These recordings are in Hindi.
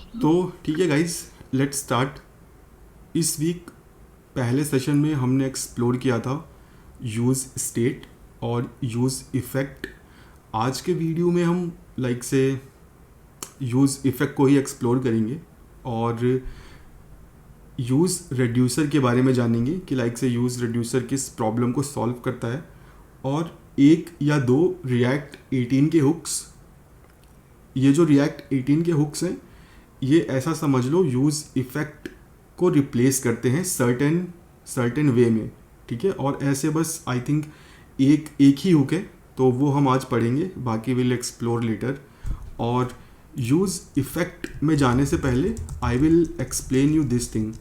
तो ठीक है गाइस, लेट्स स्टार्ट। इस वीक पहले सेशन में हमने एक्सप्लोर किया था यूज़ स्टेट और यूज़ इफ़ेक्ट। आज के वीडियो में हम लाइक से यूज़ इफ़ेक्ट को ही एक्सप्लोर करेंगे और यूज़ रेड्यूसर के बारे में जानेंगे कि लाइक से यूज़ रेड्यूसर किस प्रॉब्लम को सॉल्व करता है, और एक या दो रिएक्ट 18 के हुक्स। ये जो रिएक्ट 18 के हुक्स हैं, ये ऐसा समझ लो यूज़ इफ़ेक्ट को रिप्लेस करते हैं सर्टेन वे में, ठीक है। और ऐसे बस आई थिंक एक ही हुक है, तो वो हम आज पढ़ेंगे, बाकी विल एक्सप्लोर लेटर। और यूज़ इफ़ेक्ट में जाने से पहले I will explain you this thing,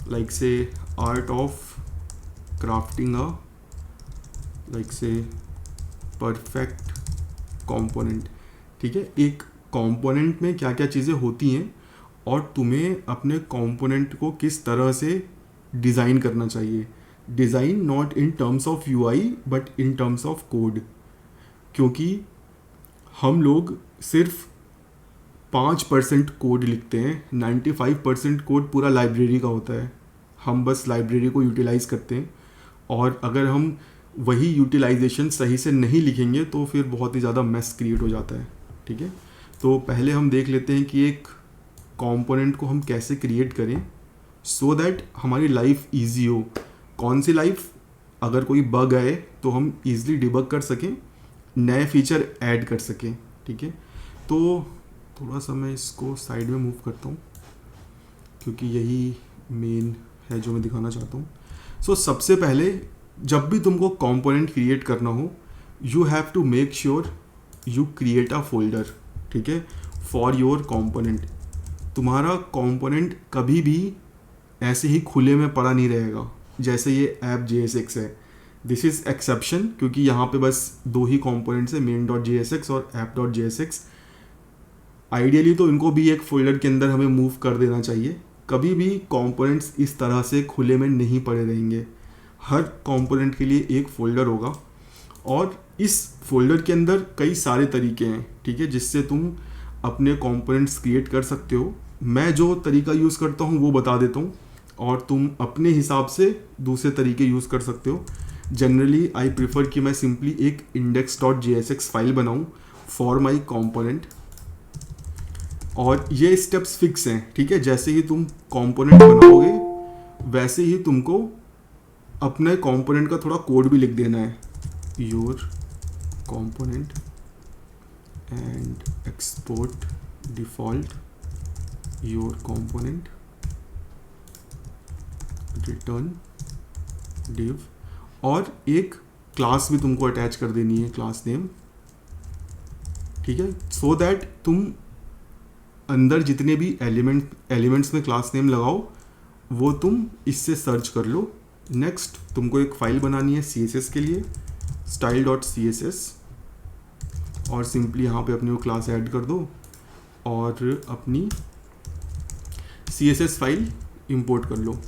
like say art of crafting a like say perfect component. ठीक है, एक कंपोनेंट में क्या क्या चीज़ें होती हैं और तुम्हें अपने कंपोनेंट को किस तरह से डिज़ाइन करना चाहिए। Design not in terms of UI but in terms of code, क्योंकि हम लोग सिर्फ 5% कोड लिखते हैं, 95% कोड पूरा लाइब्रेरी का होता है। हम बस लाइब्रेरी को यूटिलाइज़ करते हैं, और अगर हम वही यूटिलाइजेशन सही से नहीं लिखेंगे तो फिर बहुत ही ज़्यादा मेस क्रिएट हो जाता है। ठीक है, तो पहले हम देख लेते हैं कि एक कंपोनेंट को हम कैसे क्रिएट करें सो दैट हमारी लाइफ इजी हो। कौन सी लाइफ? अगर कोई बग आए तो हम इजीली डिबग कर सकें, नए फीचर ऐड कर सकें। ठीक है, तो थोड़ा सा मैं इसको साइड में मूव करता हूँ क्योंकि यही मेन है जो मैं दिखाना चाहता हूँ। सो सबसे पहले जब भी तुमको कंपोनेंट क्रिएट करना हो, you have to make sure you create a folder, ठीक है, फॉर योर कंपोनेंट। तुम्हारा कंपोनेंट कभी भी ऐसे ही खुले में पड़ा नहीं रहेगा जैसे ये ऐप JSX है। दिस इज़ एक्सेप्शन, क्योंकि यहाँ पे बस दो ही कंपोनेंट्स है, main.jsx और app.jsx। आइडियली तो इनको भी एक फोल्डर के अंदर हमें मूव कर देना चाहिए। कभी भी कंपोनेंट्स इस तरह से खुले में नहीं पड़े रहेंगे, हर कंपोनेंट के लिए एक फ़ोल्डर होगा, और इस फोल्डर के अंदर कई सारे तरीके हैं, ठीक है, जिससे तुम अपने कंपोनेंट्स क्रिएट कर सकते हो। मैं जो तरीका यूज़ करता हूँ वो बता देता हूँ, और तुम अपने हिसाब से दूसरे तरीके यूज़ कर सकते हो। जनरली आई प्रेफर कि मैं सिंपली एक index.jsx फाइल बनाऊँ फॉर माई कंपोनेंट, और ये स्टेप्स फिक्स हैं। ठीक है, जैसे ही तुम कंपोनेंट बनाओगे वैसे ही तुमको अपने कंपोनेंट का थोड़ा कोड भी लिख देना है। Your component and export default your component return div, और एक क्लास भी तुमको अटैच कर देनी है, क्लास नेम। ठीक है, सो दैट तुम अंदर जितने भी एलिमेंट्स में क्लास नेम लगाओ वो तुम इससे सर्च कर लो। नेक्स्ट तुमको एक फ़ाइल बनानी है CSS के लिए, style.css, और सिंपली यहाँ पे अपनी वो क्लास ऐड कर दो और अपनी CSS फाइल इंपोर्ट कर लो।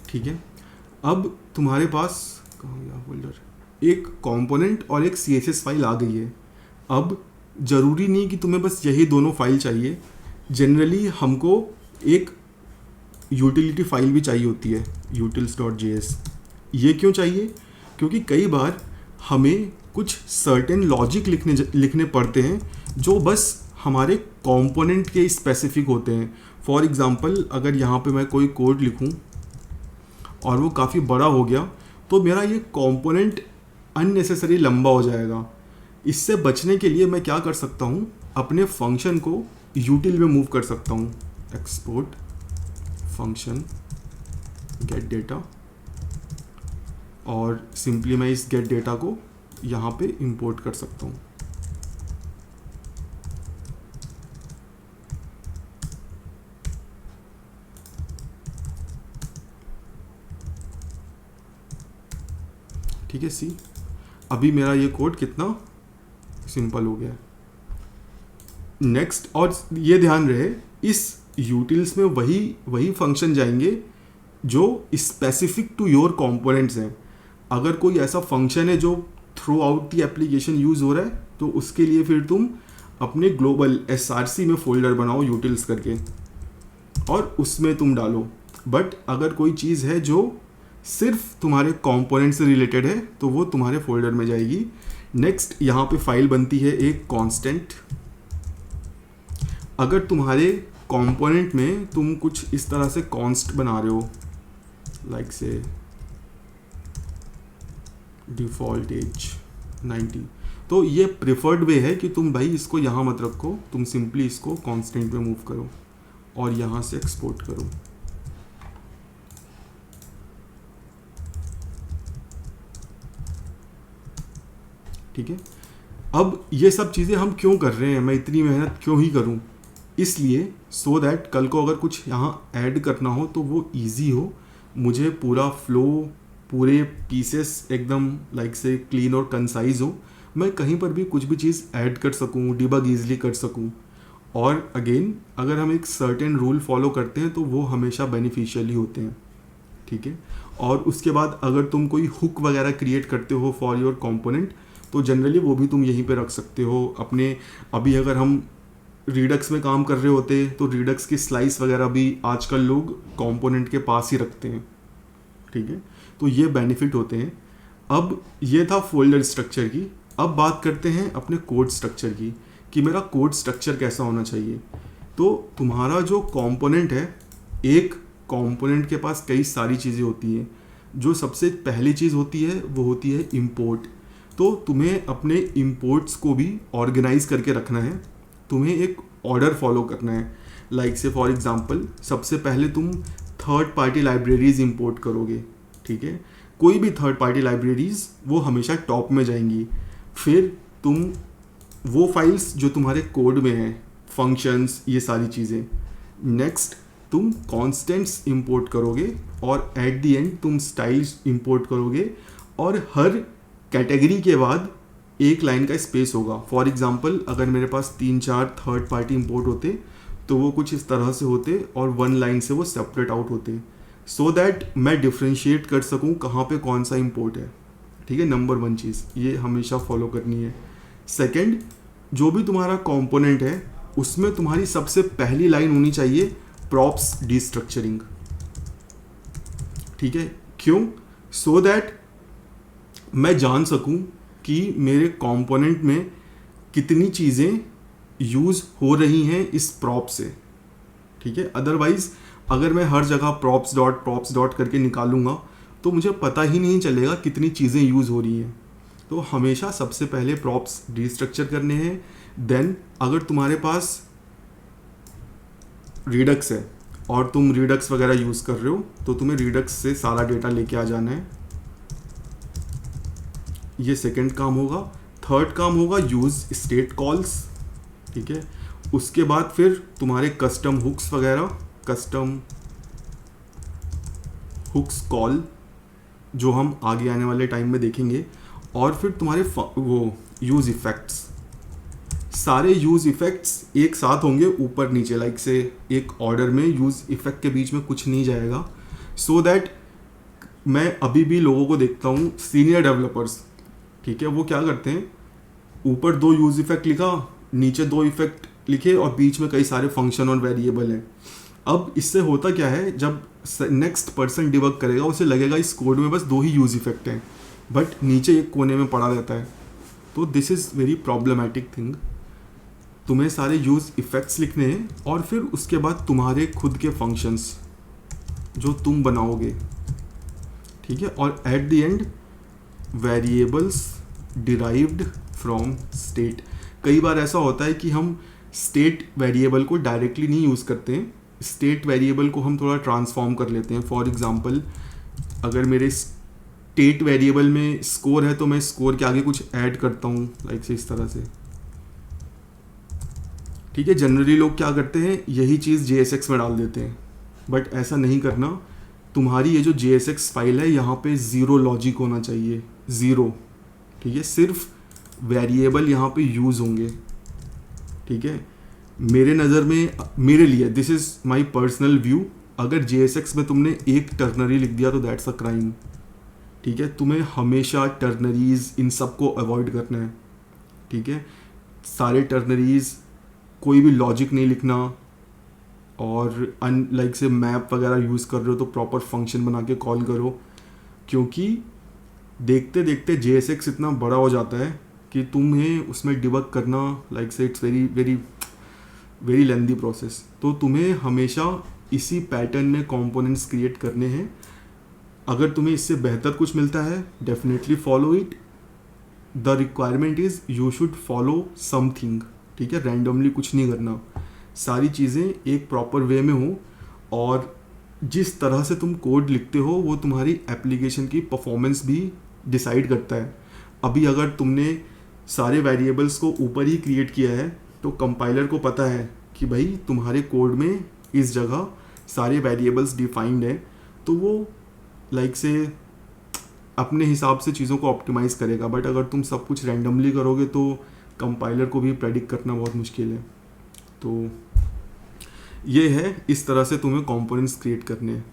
ठीक है, अब तुम्हारे पास कहाँ गया फोल्डर, एक कंपोनेंट और एक CSS फाइल आ गई है। अब ज़रूरी नहीं कि तुम्हें बस यही दोनों फाइल चाहिए, जनरली हमको एक यूटिलिटी फाइल भी चाहिए होती है, utils.js। ये क्यों चाहिए? क्योंकि कई बार हमें कुछ सर्टेन लॉजिक लिखने पड़ते हैं जो बस हमारे कंपोनेंट के स्पेसिफिक होते हैं। फॉर एग्ज़ाम्पल, अगर यहाँ पे मैं कोई कोड लिखूँ और वो काफ़ी बड़ा हो गया तो मेरा ये कंपोनेंट अननेसेसरी लंबा हो जाएगा। इससे बचने के लिए मैं क्या कर सकता हूँ, अपने फंक्शन को यूटिल में मूव कर सकता हूँ। एक्सपोर्ट फंक्शन गेट डेटा, और सिंपली मैं इस गेट डेटा को यहाँ पे इंपोर्ट कर सकता हूँ। ठीक है, सी अभी मेरा ये कोड कितना सिंपल हो गया है। नेक्स्ट, और ये ध्यान रहे इस यूटिल्स में वही फंक्शन जाएंगे जो स्पेसिफिक टू योर कंपोनेंट्स हैं। अगर कोई ऐसा फंक्शन है जो through out the application use हो रहा है, तो उसके लिए फिर तुम अपने ग्लोबल SRC में फोल्डर बनाओ यूटिल्स करके और उसमें तुम डालो। बट अगर कोई चीज़ है जो सिर्फ तुम्हारे कंपोनेंट से रिलेटेड है तो वो तुम्हारे फोल्डर में जाएगी। नेक्स्ट यहाँ पे फाइल बनती है एक कांस्टेंट। अगर तुम्हारे कंपोनेंट में तुम कुछ इस तरह से कॉन्स्ट बना रहे हो, लाइक से डिफ़ॉल्ट एज 90, तो ये प्रिफर्ड वे है कि तुम भाई इसको यहाँ मत रखो, तुम सिंपली इसको कांस्टेंट में मूव करो और यहाँ से एक्सपोर्ट करो। ठीक है, अब ये सब चीज़ें हम क्यों कर रहे हैं, मैं इतनी मेहनत क्यों ही करूँ, इसलिए सो दैट कल को अगर कुछ यहाँ ऐड करना हो तो वो इजी हो, मुझे पूरा फ्लो, पूरे पीसेस एकदम लाइक से क्लीन और कंसाइज हो, मैं कहीं पर भी कुछ भी चीज़ ऐड कर सकूँ, डिबग ईजिली कर सकूँ। और अगेन अगर हम एक सर्टेन रूल फॉलो करते हैं तो वो हमेशा बेनिफिशियल ही होते हैं। ठीक है, और उसके बाद अगर तुम कोई हुक वगैरह क्रिएट करते हो फॉर योर कंपोनेंट तो जनरली वो भी तुम यहीं पे रख सकते हो अपने। अभी अगर हम रिडक्स में काम कर रहे होते तो रिडक्स की स्लाइस वगैरह भी आजकल लोग कंपोनेंट के पास ही रखते हैं। ठीक है, तो ये बेनिफिट होते हैं। अब ये था फोल्डर स्ट्रक्चर की। अब बात करते हैं अपने कोड स्ट्रक्चर की कि मेरा कोड स्ट्रक्चर कैसा होना चाहिए। तो तुम्हारा जो कंपोनेंट है, एक कंपोनेंट के पास कई सारी चीज़ें होती हैं। जो सबसे पहली चीज़ होती है वो होती है इंपोर्ट। तो तुम्हें अपने इंपोर्ट्स को भी ऑर्गेनाइज करके रखना है, तुम्हें एक ऑर्डर फॉलो करना है। लाइक से फॉर एग्जांपल सबसे पहले तुम थर्ड पार्टी लाइब्रेरीज इंपोर्ट करोगे। ठीक है, कोई भी थर्ड पार्टी लाइब्रेरीज वो हमेशा टॉप में जाएंगी। फिर तुम वो फाइल्स जो तुम्हारे कोड में हैं, फंक्शंस, ये सारी चीज़ें। नेक्स्ट तुम कॉन्स्टेंट्स इंपोर्ट करोगे और एट दी एंड तुम स्टाइल्स इंपोर्ट करोगे और हर कैटेगरी के बाद एक लाइन का स्पेस होगा। फॉर एग्जांपल अगर मेरे पास 3-4 थर्ड पार्टी इंपोर्ट होते तो वो कुछ इस तरह से होते और वन लाइन से वो सेपरेट आउट होते, सो दैट मैं डिफ्रेंशिएट कर सकूं कहाँ पे कौन सा इंपोर्ट है। ठीक है, नंबर 1 चीज़ ये हमेशा फॉलो करनी है। सेकंड, जो भी तुम्हारा कंपोनेंट है उसमें तुम्हारी सबसे पहली लाइन होनी चाहिए प्रॉप्स डिस्ट्रक्चरिंग। ठीक है, क्यों? सो दैट मैं जान सकूं कि मेरे कंपोनेंट में कितनी चीज़ें यूज़ हो रही हैं इस प्रॉप से। ठीक है, अदरवाइज अगर मैं हर जगह प्रॉप्स डॉट करके निकालूंगा तो मुझे पता ही नहीं चलेगा कितनी चीज़ें यूज़ हो रही हैं। तो हमेशा सबसे पहले प्रॉप्स डिस्ट्रक्चर करने हैं। देन अगर तुम्हारे पास रिडक्स है और तुम रिडक्स वगैरह यूज़ कर रहे हो तो तुम्हें रिडक्स से सारा डेटा लेके आ जाना है। ये सेकंड काम होगा। थर्ड काम होगा यूज़ स्टेट कॉल्स। ठीक है, उसके बाद फिर तुम्हारे कस्टम हुक्स वगैरह, कस्टम हुक्स कॉल जो हम आगे आने वाले टाइम में देखेंगे। और फिर तुम्हारे वो यूज़ इफ़ेक्ट्स, सारे यूज़ इफ़ेक्ट्स एक साथ होंगे ऊपर नीचे, लाइक से एक ऑर्डर में यूज़ इफ़ेक्ट के बीच में कुछ नहीं जाएगा। सो दैट मैं अभी भी लोगों को देखता हूँ सीनियर डेवलपर्स, ठीक है, वो क्या करते हैं, ऊपर 2 यूज़ इफ़ेक्ट लिखा, नीचे 2 इफ़ेक्ट लिखे और बीच में कई सारे फंक्शन और वेरिएबल हैं। अब इससे होता क्या है, जब नेक्स्ट पर्सन डिबग करेगा उसे लगेगा इस कोड में बस 2 ही यूज़ इफ़ेक्ट हैं, बट नीचे एक कोने में पड़ा रहता है। तो this is very problematic thing. तुम्हें सारे यूज़ इफ़ेक्ट्स लिखने हैं और फिर उसके बाद तुम्हारे खुद के फंक्शंस जो तुम बनाओगे। ठीक है, और at the end variables derived from state. कई बार ऐसा होता है कि हम स्टेट वेरिएबल को डायरेक्टली नहीं यूज़ करते हैं, स्टेट वेरिएबल को हम थोड़ा ट्रांसफॉर्म कर लेते हैं। फॉर एग्जांपल अगर मेरे स्टेट वेरिएबल में स्कोर है तो मैं स्कोर के आगे कुछ ऐड करता हूँ, लाइक से इस तरह से। ठीक है, जनरली लोग क्या करते हैं, यही चीज़ JSX में डाल देते हैं, बट ऐसा नहीं करना। तुम्हारी ये जो JSX फाइल है यहाँ पे ज़ीरो लॉजिक होना चाहिए, ज़ीरो। ठीक है, सिर्फ वेरिएबल यहाँ पे यूज़ होंगे। ठीक है, मेरे नज़र में, मेरे लिए, this is my personal view, अगर JSX में तुमने एक टर्नरी लिख दिया तो दैट्स अ क्राइम। ठीक ठीक है, तुम्हें हमेशा टर्नरीज इन सब को अवॉइड करना है, ठीक है, सारे टर्नरीज, कोई भी लॉजिक नहीं लिखना, और लाइक से मैप वगैरह यूज़ कर रहे हो तो प्रॉपर फंक्शन बना के कॉल करो, क्योंकि देखते देखते JSX इतना बड़ा हो जाता है कि तुम्हें उसमें डिबग करना लाइक से it's very very very lengthy process. तो तुम्हें हमेशा इसी पैटर्न में कंपोनेंट्स क्रिएट करने हैं। अगर तुम्हें इससे बेहतर कुछ मिलता है definitely follow it, the requirement is you should follow something, ठीक है, रैंडमली कुछ नहीं करना, सारी चीज़ें एक प्रॉपर वे में हो, और जिस तरह से तुम कोड लिखते हो वो तुम्हारी एप्लीकेशन की परफॉर्मेंस भी डिसाइड करता है। अभी अगर तुमने सारे वेरिएबल्स को ऊपर ही क्रिएट किया है तो कंपाइलर को पता है कि भाई तुम्हारे कोड में इस जगह सारे वेरिएबल्स डिफाइंड है, तो वो लाइक से अपने हिसाब से चीज़ों को ऑप्टिमाइज़ करेगा। बट अगर तुम सब कुछ रैंडमली करोगे तो कंपाइलर को भी प्रेडिक्ट करना बहुत मुश्किल है। तो ये है, इस तरह से तुम्हें कंपोनेंट्स क्रिएट करने हैं,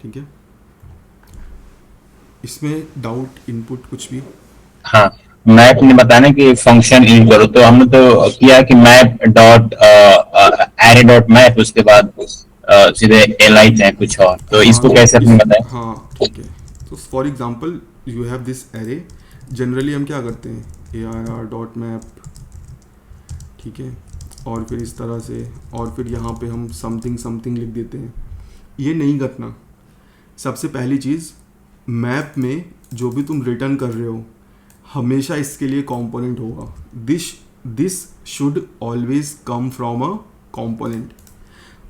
ठीक है। इसमें डाउट इनपुट कुछ भी? हाँ, मैप ने बताया कि फंक्शन यूज करो, तो हमने तो किया कि map dot array dot map, उसके बाद सीधे li चाहे कुछ और, तो हाँ इसको तो कैसे अपने इस बताएं? हाँ ठीक है, तो for example you have this array, generally हम क्या करते हैं ARR डॉट मैप, ठीक है, और फिर इस तरह से, और फिर यहाँ पे हम समथिंग समथिंग लिख देते हैं। ये नहीं करना। सबसे पहली चीज़, मैप में जो भी तुम रिटर्न कर रहे हो हमेशा इसके लिए कंपोनेंट होगा। This should always come from a component.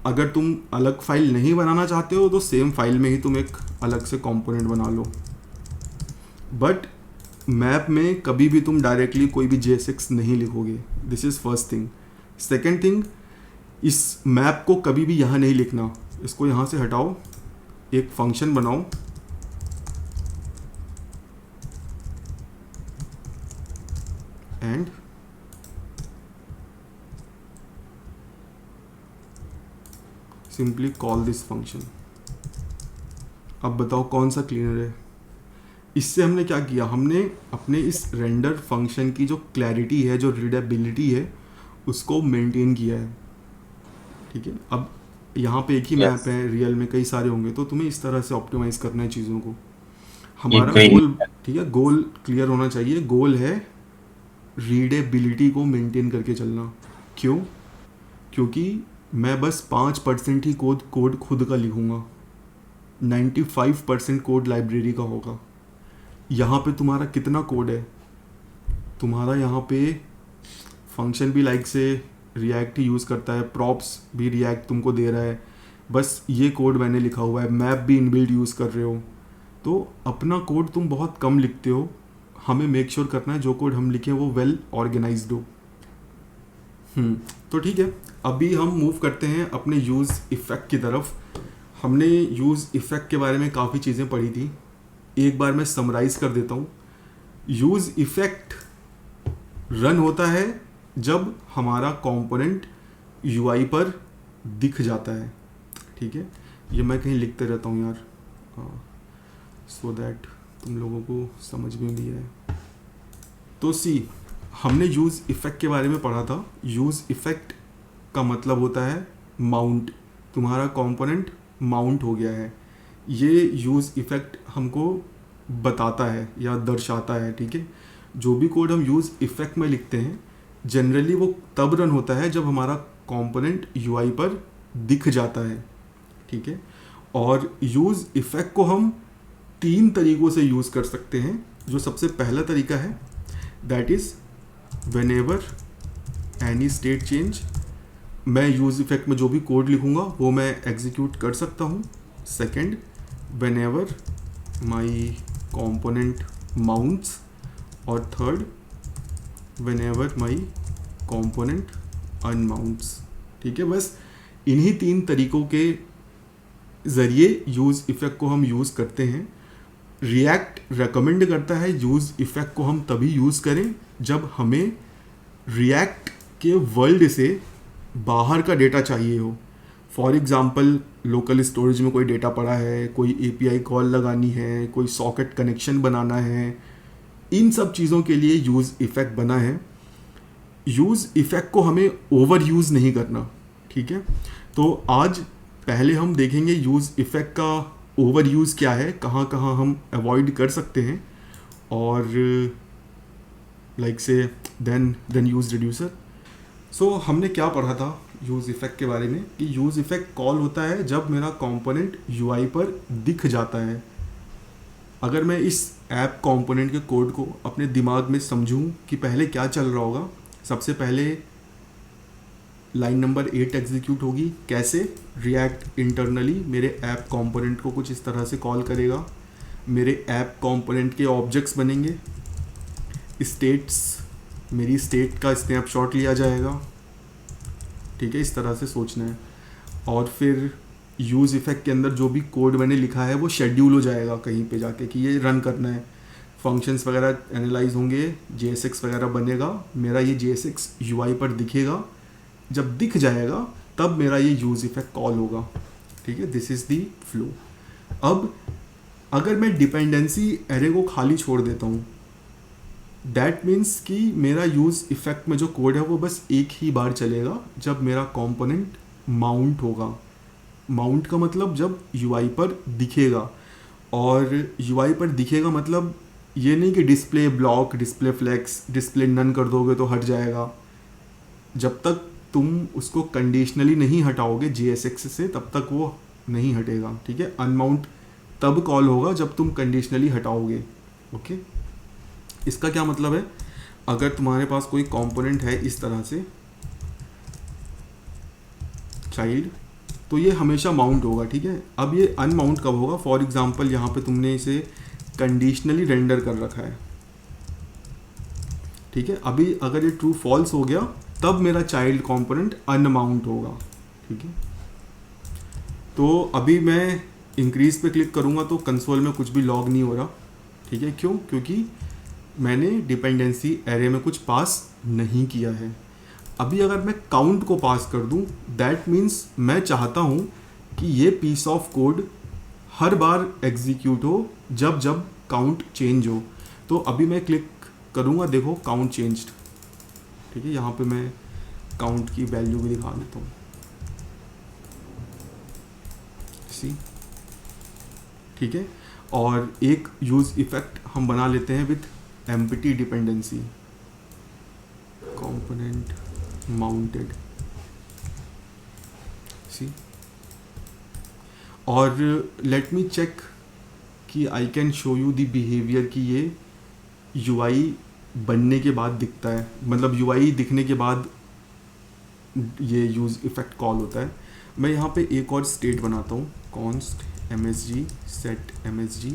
अगर तुम अलग फाइल नहीं बनाना चाहते हो तो सेम फाइल में ही तुम एक अलग से कंपोनेंट बना लो, बट मैप में कभी भी तुम डायरेक्टली कोई भी JSX नहीं लिखोगे। This is first thing. Second thing, इस मैप को कभी भी यहाँ नहीं लिखना, इसको यहाँ से हटाओ, एक फंक्शन बनाओ, and simply call this function. अब बताओ कौन सा क्लीनर है? इससे हमने क्या किया, हमने अपने इस रेंडर फंक्शन की जो क्लैरिटी है, जो रीडेबिलिटी है, उसको मेंटेन किया है, ठीक है। अब यहाँ पे एक ही मैप यस, है, रियल में कई सारे होंगे, तो तुम्हें इस तरह से ऑप्टिमाइज करना है चीज़ों को। ये हमारा कोई गोल, ठीक है, गोल क्लियर होना चाहिए। गोल है रीडेबिलिटी को मेंटेन करके चलना। क्यों? क्योंकि मैं बस 5% ही कोड खुद का लिखूँगा, 95% कोड लाइब्रेरी का होगा। यहाँ पे तुम्हारा कितना कोड है? तुम्हारा यहाँ पे फंक्शन भी लाइक से रिएक्ट ही यूज़ करता है, प्रॉप्स भी रिएक्ट तुमको दे रहा है, बस ये कोड मैंने लिखा हुआ है, मैप भी इनबिल्ट यूज़ कर रहे हो, तो अपना कोड तुम बहुत कम लिखते हो। हमें मेक श्योर करना है जो कोड हम लिखे वो वेल ऑर्गेनाइज्ड हो। तो ठीक है, अभी हम मूव करते हैं अपने यूज़ इफ़ेक्ट की तरफ। हमने यूज़ इफ़ेक्ट के बारे में काफ़ी चीज़ें पढ़ी थी, एक बार मैं समराइज कर देता हूँ। यूज़ इफ़ेक्ट रन होता है जब हमारा कंपोनेंट UI पर दिख जाता है, ठीक है। ये मैं कहीं लिखते रहता हूँ यार, सो दैट तुम लोगों को समझ में भी आए। तो हमने यूज़ इफ़ेक्ट के बारे में पढ़ा था। यूज़ इफ़ेक्ट का मतलब होता है माउंट। तुम्हारा कंपोनेंट माउंट हो गया है, ये यूज़ इफ़ेक्ट हमको बताता है या दर्शाता है, ठीक है। जो भी कोड हम यूज़ इफ़ेक्ट में लिखते हैं जनरली वो तब रन होता है जब हमारा कंपोनेंट UI पर दिख जाता है, ठीक है। और यूज़ इफ़ेक्ट को हम 3 तरीक़ों से यूज़ कर सकते हैं। जो सबसे पहला तरीका है that is whenever any state change, मैं यूज़ इफ़ेक्ट में जो भी कोड लिखूँगा वो मैं एग्जीक्यूट कर सकता हूँ। सेकंड, व्हेनेवर माई कंपोनेंट माउंट्स, और थर्ड, व्हेनेवर माई कंपोनेंट अनमाउंट्स, ठीक है। बस इन्हीं 3 तरीक़ों के ज़रिए यूज़ इफ़ेक्ट को हम यूज़ करते हैं। रिएक्ट रेकमेंड करता है यूज़ इफ़ेक्ट को हम तभी यूज़ करें जब हमें रिएक्ट के वर्ल्ड से बाहर का डेटा चाहिए हो। फॉर एग्ज़ाम्पल लोकल स्टोरेज में कोई डेटा पड़ा है, कोई एपीआई कॉल लगानी है, कोई सॉकेट कनेक्शन बनाना है, इन सब चीज़ों के लिए यूज़ इफ़ेक्ट बना है। यूज़ इफ़ेक्ट को हमें ओवर यूज़ नहीं करना, ठीक है। तो आज पहले हम देखेंगे यूज़ इफ़ेक्ट का ओवर यूज़ क्या है, कहाँ कहाँ हम अवॉइड कर सकते हैं, और लाइक से देन यूज़ रिड्यूसर। सो हमने क्या पढ़ा था यूज़ इफ़ेक्ट के बारे में कि यूज़ इफ़ेक्ट कॉल होता है जब मेरा कंपोनेंट यूआई पर दिख जाता है। अगर मैं इस ऐप कंपोनेंट के कोड को अपने दिमाग में समझूं कि पहले क्या चल रहा होगा, सबसे पहले लाइन नंबर 8 एग्जीक्यूट होगी। कैसे? रिएक्ट इंटरनली मेरे ऐप कंपोनेंट को कुछ इस तरह से कॉल करेगा, मेरे ऐप कंपोनेंट के ऑब्जेक्ट्स बनेंगे, स्टेट्स, मेरी स्टेट का स्नैपशॉट लिया जाएगा, ठीक है, इस तरह से सोचना है। और फिर यूज़ इफ़ेक्ट के अंदर जो भी कोड मैंने लिखा है वो शेड्यूल हो जाएगा कहीं पे जाके कि ये रन करना है, फंक्शंस वगैरह एनालाइज होंगे, JSX वगैरह बनेगा, मेरा ये JSX UI पर दिखेगा। जब दिख जाएगा तब मेरा ये यूज़ इफ़ेक्ट कॉल होगा, ठीक है। This is the flow. अब अगर मैं डिपेंडेंसी एरे को खाली छोड़ देता हूँ, दैट मीन्स कि मेरा यूज़ इफ़ेक्ट में जो कोड है वो बस एक ही बार चलेगा जब मेरा कंपोनेंट माउंट होगा। माउंट का मतलब जब UI पर दिखेगा, और UI पर दिखेगा मतलब ये नहीं कि display block, display flex, display none कर दोगे तो हट जाएगा। जब तक तुम उसको कंडीशनली नहीं हटाओगे JSX से तब तक वो नहीं हटेगा, ठीक है। अनमाउंट तब कॉल होगा जब तुम कंडीशनली हटाओगे, ओके। इसका क्या मतलब है? अगर तुम्हारे पास कोई कंपोनेंट है इस तरह से चाइल्ड, तो ये हमेशा माउंट होगा, ठीक है। अब ये अनमाउंट कब होगा? फॉर एग्जांपल यहाँ पे तुमने इसे कंडीशनली रेंडर कर रखा है, ठीक है। अभी अगर ये ट्रू फॉल्स हो गया तब मेरा चाइल्ड कंपोनेंट अनमाउंट होगा, ठीक है। तो अभी मैं इंक्रीज पे क्लिक करूँगा तो कंसोल में कुछ भी लॉग नहीं हो रहा, ठीक है। क्यों? क्योंकि मैंने डिपेंडेंसी एरे में कुछ पास नहीं किया है। अभी अगर मैं काउंट को पास कर दूं, दैट मीन्स मैं चाहता हूं कि ये पीस ऑफ कोड हर बार एग्जीक्यूट हो जब जब काउंट चेंज हो। तो अभी मैं क्लिक करूंगा, देखो काउंट चेंज्ड, ठीक है। यहाँ पे मैं काउंट की वैल्यू भी दिखा देता हूँ, सी, ठीक है। और एक यूज़ इफ़ेक्ट हम बना लेते हैं with empty dependency, component mounted, see. और लेट मी चेक कि I can show you the behaviour कि ये UI बनने के बाद दिखता है, मतलब UI दिखने के बाद ये यूज़ इफ़ेक्ट कॉल होता है। मैं यहाँ पे एक और स्टेट बनाता हूँ, const MSG set MSG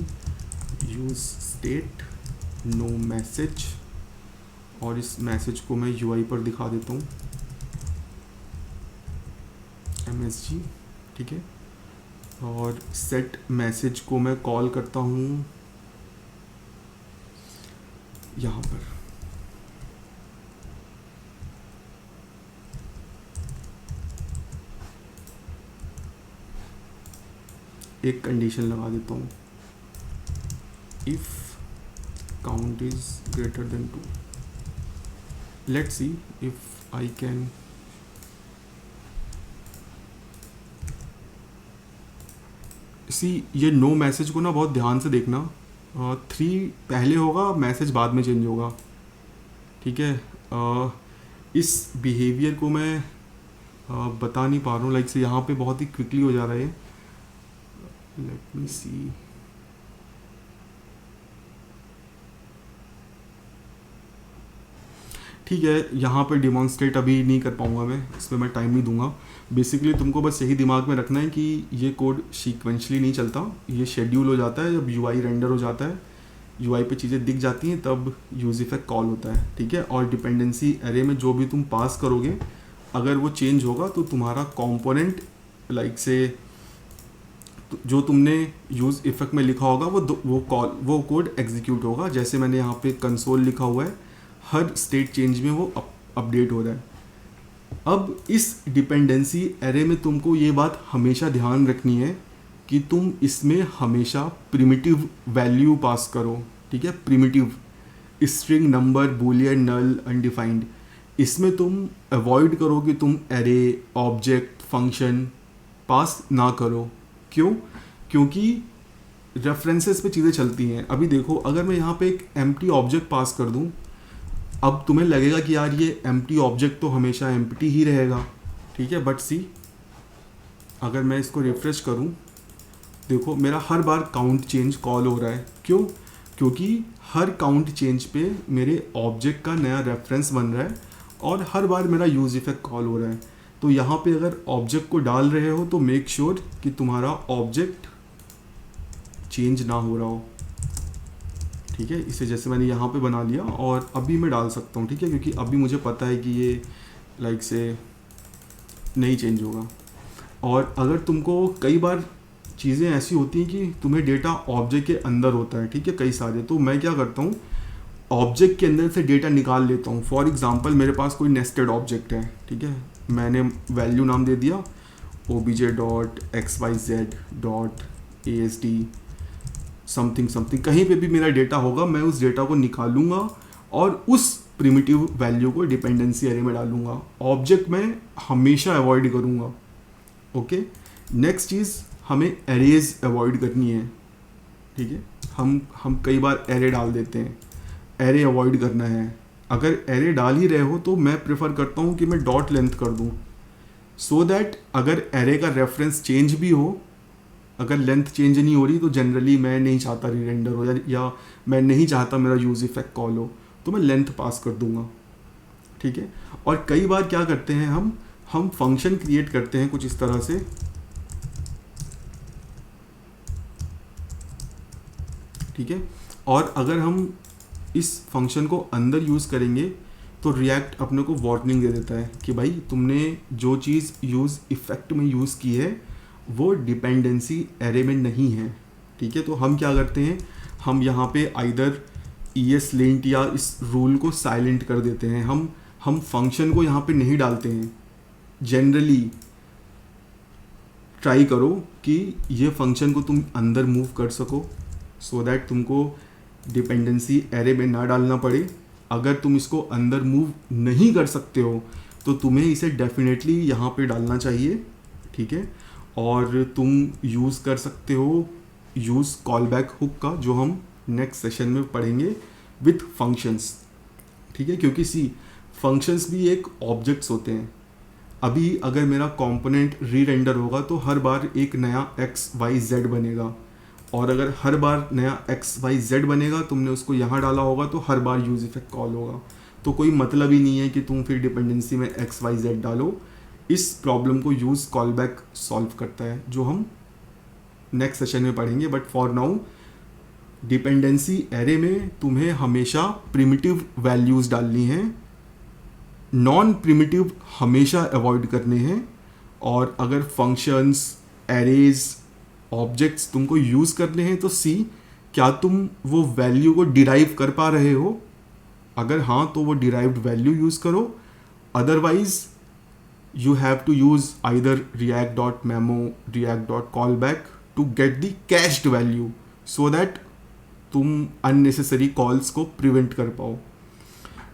use state no message, और इस मैसेज को मैं UI पर दिखा देता हूँ MSG, ठीक है। और सेट मैसेज को मैं कॉल करता हूँ यहाँ पर, एक कंडीशन लगा देता हूँ, if count is greater than 2। Let's see if I can, see ये नो मैसेज को ना बहुत ध्यान से देखना, 3 पहले होगा, मैसेज बाद में चेंज होगा, ठीक है। इस बिहेवियर को मैं बता नहीं पा रहा हूँ, लाइक से यहाँ पे बहुत ही क्विकली हो जा रहा है। लेट मी सी, ठीक है, यहाँ पर डिमॉन्स्ट्रेट अभी नहीं कर पाऊँगा मैं, इसमें मैं टाइम नहीं दूंगा। बेसिकली तुमको बस यही दिमाग में रखना है कि ये कोड सीक्वेंशली नहीं चलता, ये शेड्यूल हो जाता है जब UI रेंडर हो जाता है, UI पे चीज़ें दिख जाती हैं तब यूज़ इफ़ेक्ट कॉल होता है, ठीक है। और डिपेंडेंसी एरे में जो भी तुम पास करोगे अगर वो चेंज होगा तो तुम्हारा कंपोनेंट लाइक से जो तुमने यूज़ इफ़ेक्ट में लिखा होगा वो कोड एग्जीक्यूट होगा। जैसे मैंने यहाँ पे कंसोल लिखा हुआ है, हर स्टेट चेंज में वो अपडेट हो रहा है, अब इस डिपेंडेंसी एरे में तुमको ये बात हमेशा ध्यान रखनी है कि तुम इसमें हमेशा प्रिमिटिव वैल्यू पास करो, ठीक है। प्रिमिटिव स्ट्रिंग, नंबर, बूलियन, नल, अनडिफाइंड, इसमें तुम अवॉइड करो कि तुम एरे, ऑब्जेक्ट, फंक्शन पास ना करो। क्यों? क्योंकि रेफरेंसेस पे चीज़ें चलती हैं। अभी देखो, अगर मैं यहाँ पे एक एम्प्टी ऑब्जेक्ट पास कर दूँ, अब तुम्हें लगेगा कि यार ये एम्प्टी ऑब्जेक्ट तो हमेशा एम्प्टी ही रहेगा, ठीक है। बट सी, अगर मैं इसको रिफ्रेश करूँ, देखो मेरा हर बार काउंट चेंज कॉल हो रहा है। क्यों? क्योंकि हर काउंट चेंज पे मेरे ऑब्जेक्ट का नया रेफरेंस बन रहा है और हर बार मेरा यूज इफेक्ट कॉल हो रहा है। तो यहाँ पे अगर ऑब्जेक्ट को डाल रहे हो तो मेक श्योर कि तुम्हारा ऑब्जेक्ट चेंज ना हो रहा हो, ठीक है। इसे जैसे मैंने यहाँ पे बना लिया और अभी मैं डाल सकता हूँ, ठीक है, क्योंकि अभी मुझे पता है कि ये लाइक से नहीं चेंज होगा। और अगर तुमको कई बार चीज़ें ऐसी होती हैं कि तुम्हें डेटा ऑब्जेक्ट के अंदर होता है, ठीक है, कई सारे, तो मैं क्या करता हूँ, ऑब्जेक्ट के अंदर से डेटा निकाल लेता हूँ। फॉर एग्जांपल मेरे पास कोई नेस्टेड ऑब्जेक्ट है, ठीक है, मैंने वैल्यू नाम दे दिया obj.xyz.asd समथिंग समथिंग, कहीं पे भी मेरा डेटा होगा मैं उस डेटा को निकालूंगा और उस प्रिमिटिव वैल्यू को डिपेंडेंसी एरे में डालूंगा। ऑब्जेक्ट में हमेशा अवॉइड करूंगा, ओके। नेक्स्ट चीज़, हमें एरेज अवॉइड करनी है, ठीक है। हम कई बार एरे डाल देते हैं, एरे अवॉइड करना है। अगर एरे डाल ही रहे हो तो मैं प्रेफर करता हूँ कि मैं डॉट लेंथ कर दूँ, सो दैट अगर एरे का रेफरेंस चेंज भी हो, अगर लेंथ चेंज नहीं हो रही तो जनरली मैं नहीं चाहता रीरेंडर हो या मैं नहीं चाहता मेरा यूज इफेक्ट कॉल हो, तो मैं लेंथ पास कर दूंगा, ठीक है। और कई बार क्या करते हैं, हम फंक्शन क्रिएट करते हैं कुछ इस तरह से, ठीक है। और अगर हम इस फंक्शन को अंदर यूज़ करेंगे तो रिएक्ट अपने को वार्निंग दे देता है कि भाई तुमने जो चीज़ यूज़ इफेक्ट में यूज़ की है वो डिपेंडेंसी एरे में नहीं है, ठीक है। तो हम क्या करते हैं, हम यहाँ पे आइदर ESLint या इस रूल को साइलेंट कर देते हैं। हम फंक्शन को यहाँ पे नहीं डालते हैं। जनरली ट्राई करो कि ये फंक्शन को तुम अंदर मूव कर सको, सो दैट तुमको डिपेंडेंसी एरे में ना डालना पड़े। अगर तुम इसको अंदर मूव नहीं कर सकते हो तो तुम्हें इसे डेफिनेटली यहाँ पे डालना चाहिए, ठीक है। और तुम यूज़ कर सकते हो यूज़ कॉल बैक हुक का, जो हम नेक्स्ट सेशन में पढ़ेंगे विथ फंक्शंस, ठीक है। क्योंकि सी, फंक्शंस भी एक ऑब्जेक्ट्स होते हैं। अभी अगर मेरा कंपोनेंट री रेंडर होगा तो हर बार एक नया XYZ बनेगा, और अगर हर बार नया XYZ बनेगा, तुमने उसको यहाँ डाला होगा तो हर बार यूज इफेक्ट कॉल होगा। तो कोई मतलब ही नहीं है कि तुम फिर डिपेंडेंसी में XYZ डालो। इस प्रॉब्लम को यूज़ कॉल बैक सॉल्व करता है, जो हम नेक्स्ट सेशन में पढ़ेंगे। But for now dependency array में तुम्हें हमेशा प्रिमिटिव वैल्यूज़ डालनी है, नॉन प्रिमिटिव हमेशा अवॉइड करने हैं। और अगर फंक्शंस, एरेज, ऑब्जेक्ट्स तुमको यूज़ करने हैं तो सी, क्या तुम वो वैल्यू को डिराइव कर पा रहे हो। अगर हाँ तो वो डिराइव्ड वैल्यू यूज़ करो, otherwise you have to use either react.memo, react.callback to get the cached value, so that तुम unnecessary calls को prevent कर पाओ।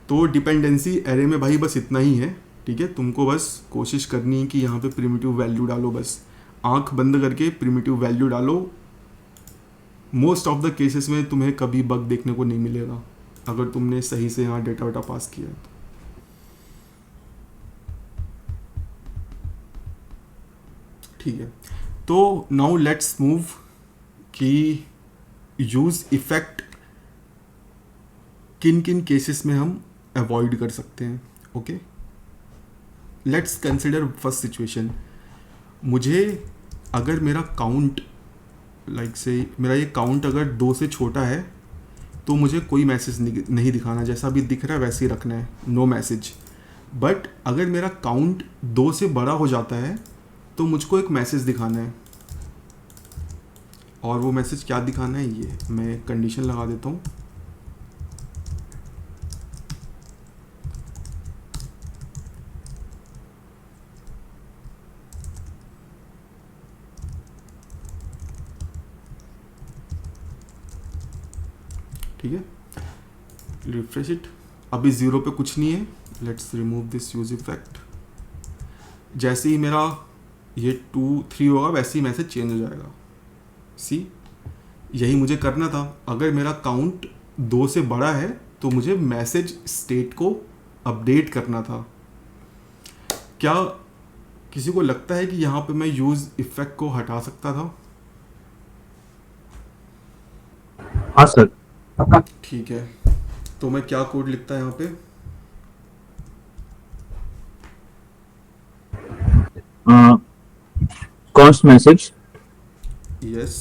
तो डिपेंडेंसी एरे में भाई बस इतना ही है, ठीक है। तुमको बस कोशिश करनी है कि यहाँ पे प्रिमिटिव वैल्यू डालो, बस आंख बंद करके प्रिमिटिव वैल्यू डालो। मोस्ट ऑफ द केसेस में तुम्हें कभी बग देखने को नहीं मिलेगा अगर तुमने सही से यहाँ डेटा वेटा पास किया है। ठीक है, तो नाउ लेट्स मूव कि यूज़ इफ़ेक्ट किन किन केसेस में हम अवॉइड कर सकते हैं। Okay, let's consider first situation. मुझे अगर मेरा काउंट लाइक से मेरा ये काउंट अगर 2 से छोटा है तो मुझे कोई मैसेज नहीं दिखाना, जैसा अभी दिख रहा है वैसे ही रखना है, नो मैसेज। बट अगर मेरा काउंट 2 से बड़ा हो जाता है तो मुझको एक मैसेज दिखाना है, और वो मैसेज क्या दिखाना है ये मैं कंडीशन लगा देता हूँ। ठीक है, रिफ्रेश इट। अभी 0 पे कुछ नहीं है, let's remove this use effect. जैसे ही मेरा ये 2 3 होगा वैसे ही मैसेज चेंज हो जाएगा। सी, यही मुझे करना था। अगर मेरा काउंट 2 से बड़ा है तो मुझे मैसेज स्टेट को अपडेट करना था। क्या किसी को लगता है कि यहाँ पे मैं यूज इफेक्ट को हटा सकता था? हाँ सर। ठीक है, तो मैं क्या कोड लिखता है यहाँ पे? const message yes,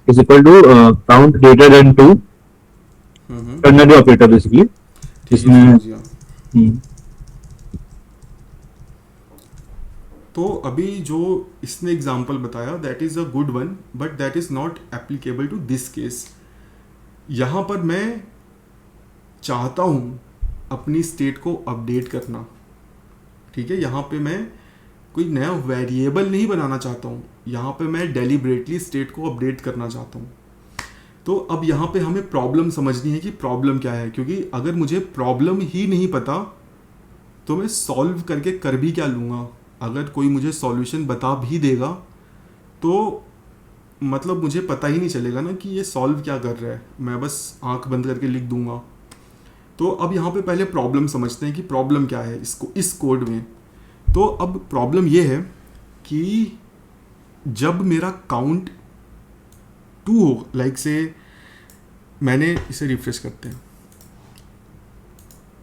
is equal to count greater than 2 ternary operator basically ठीक है, इसमें समझ गया। हम्म, तो अभी जो इसने एग्जांपल बताया that is a good one, but that is not applicable to this case. यहाँ पर मैं चाहता हूँ अपनी स्टेट को अपडेट करना। ठीक है, यहाँ पे मैं कोई नया वेरिएबल नहीं बनाना चाहता हूँ, यहाँ पे मैं डेलिबरेटली स्टेट को अपडेट करना चाहता हूँ। तो अब यहाँ पे हमें प्रॉब्लम समझनी है कि प्रॉब्लम क्या है, क्योंकि अगर मुझे प्रॉब्लम ही नहीं पता तो मैं सॉल्व करके कर भी क्या लूँगा। अगर कोई मुझे सॉल्यूशन बता भी देगा तो मतलब मुझे पता ही नहीं चलेगा ना कि ये सॉल्व क्या कर रहा है, मैं बस आंख बंद करके लिख दूंगा। तो अब यहाँ पे पहले प्रॉब्लम समझते हैं कि प्रॉब्लम क्या है इसको इस कोड में। तो अब प्रॉब्लम ये है कि जब मेरा काउंट 2 हो, लाइक से मैंने इसे रिफ्रेश करते हैं,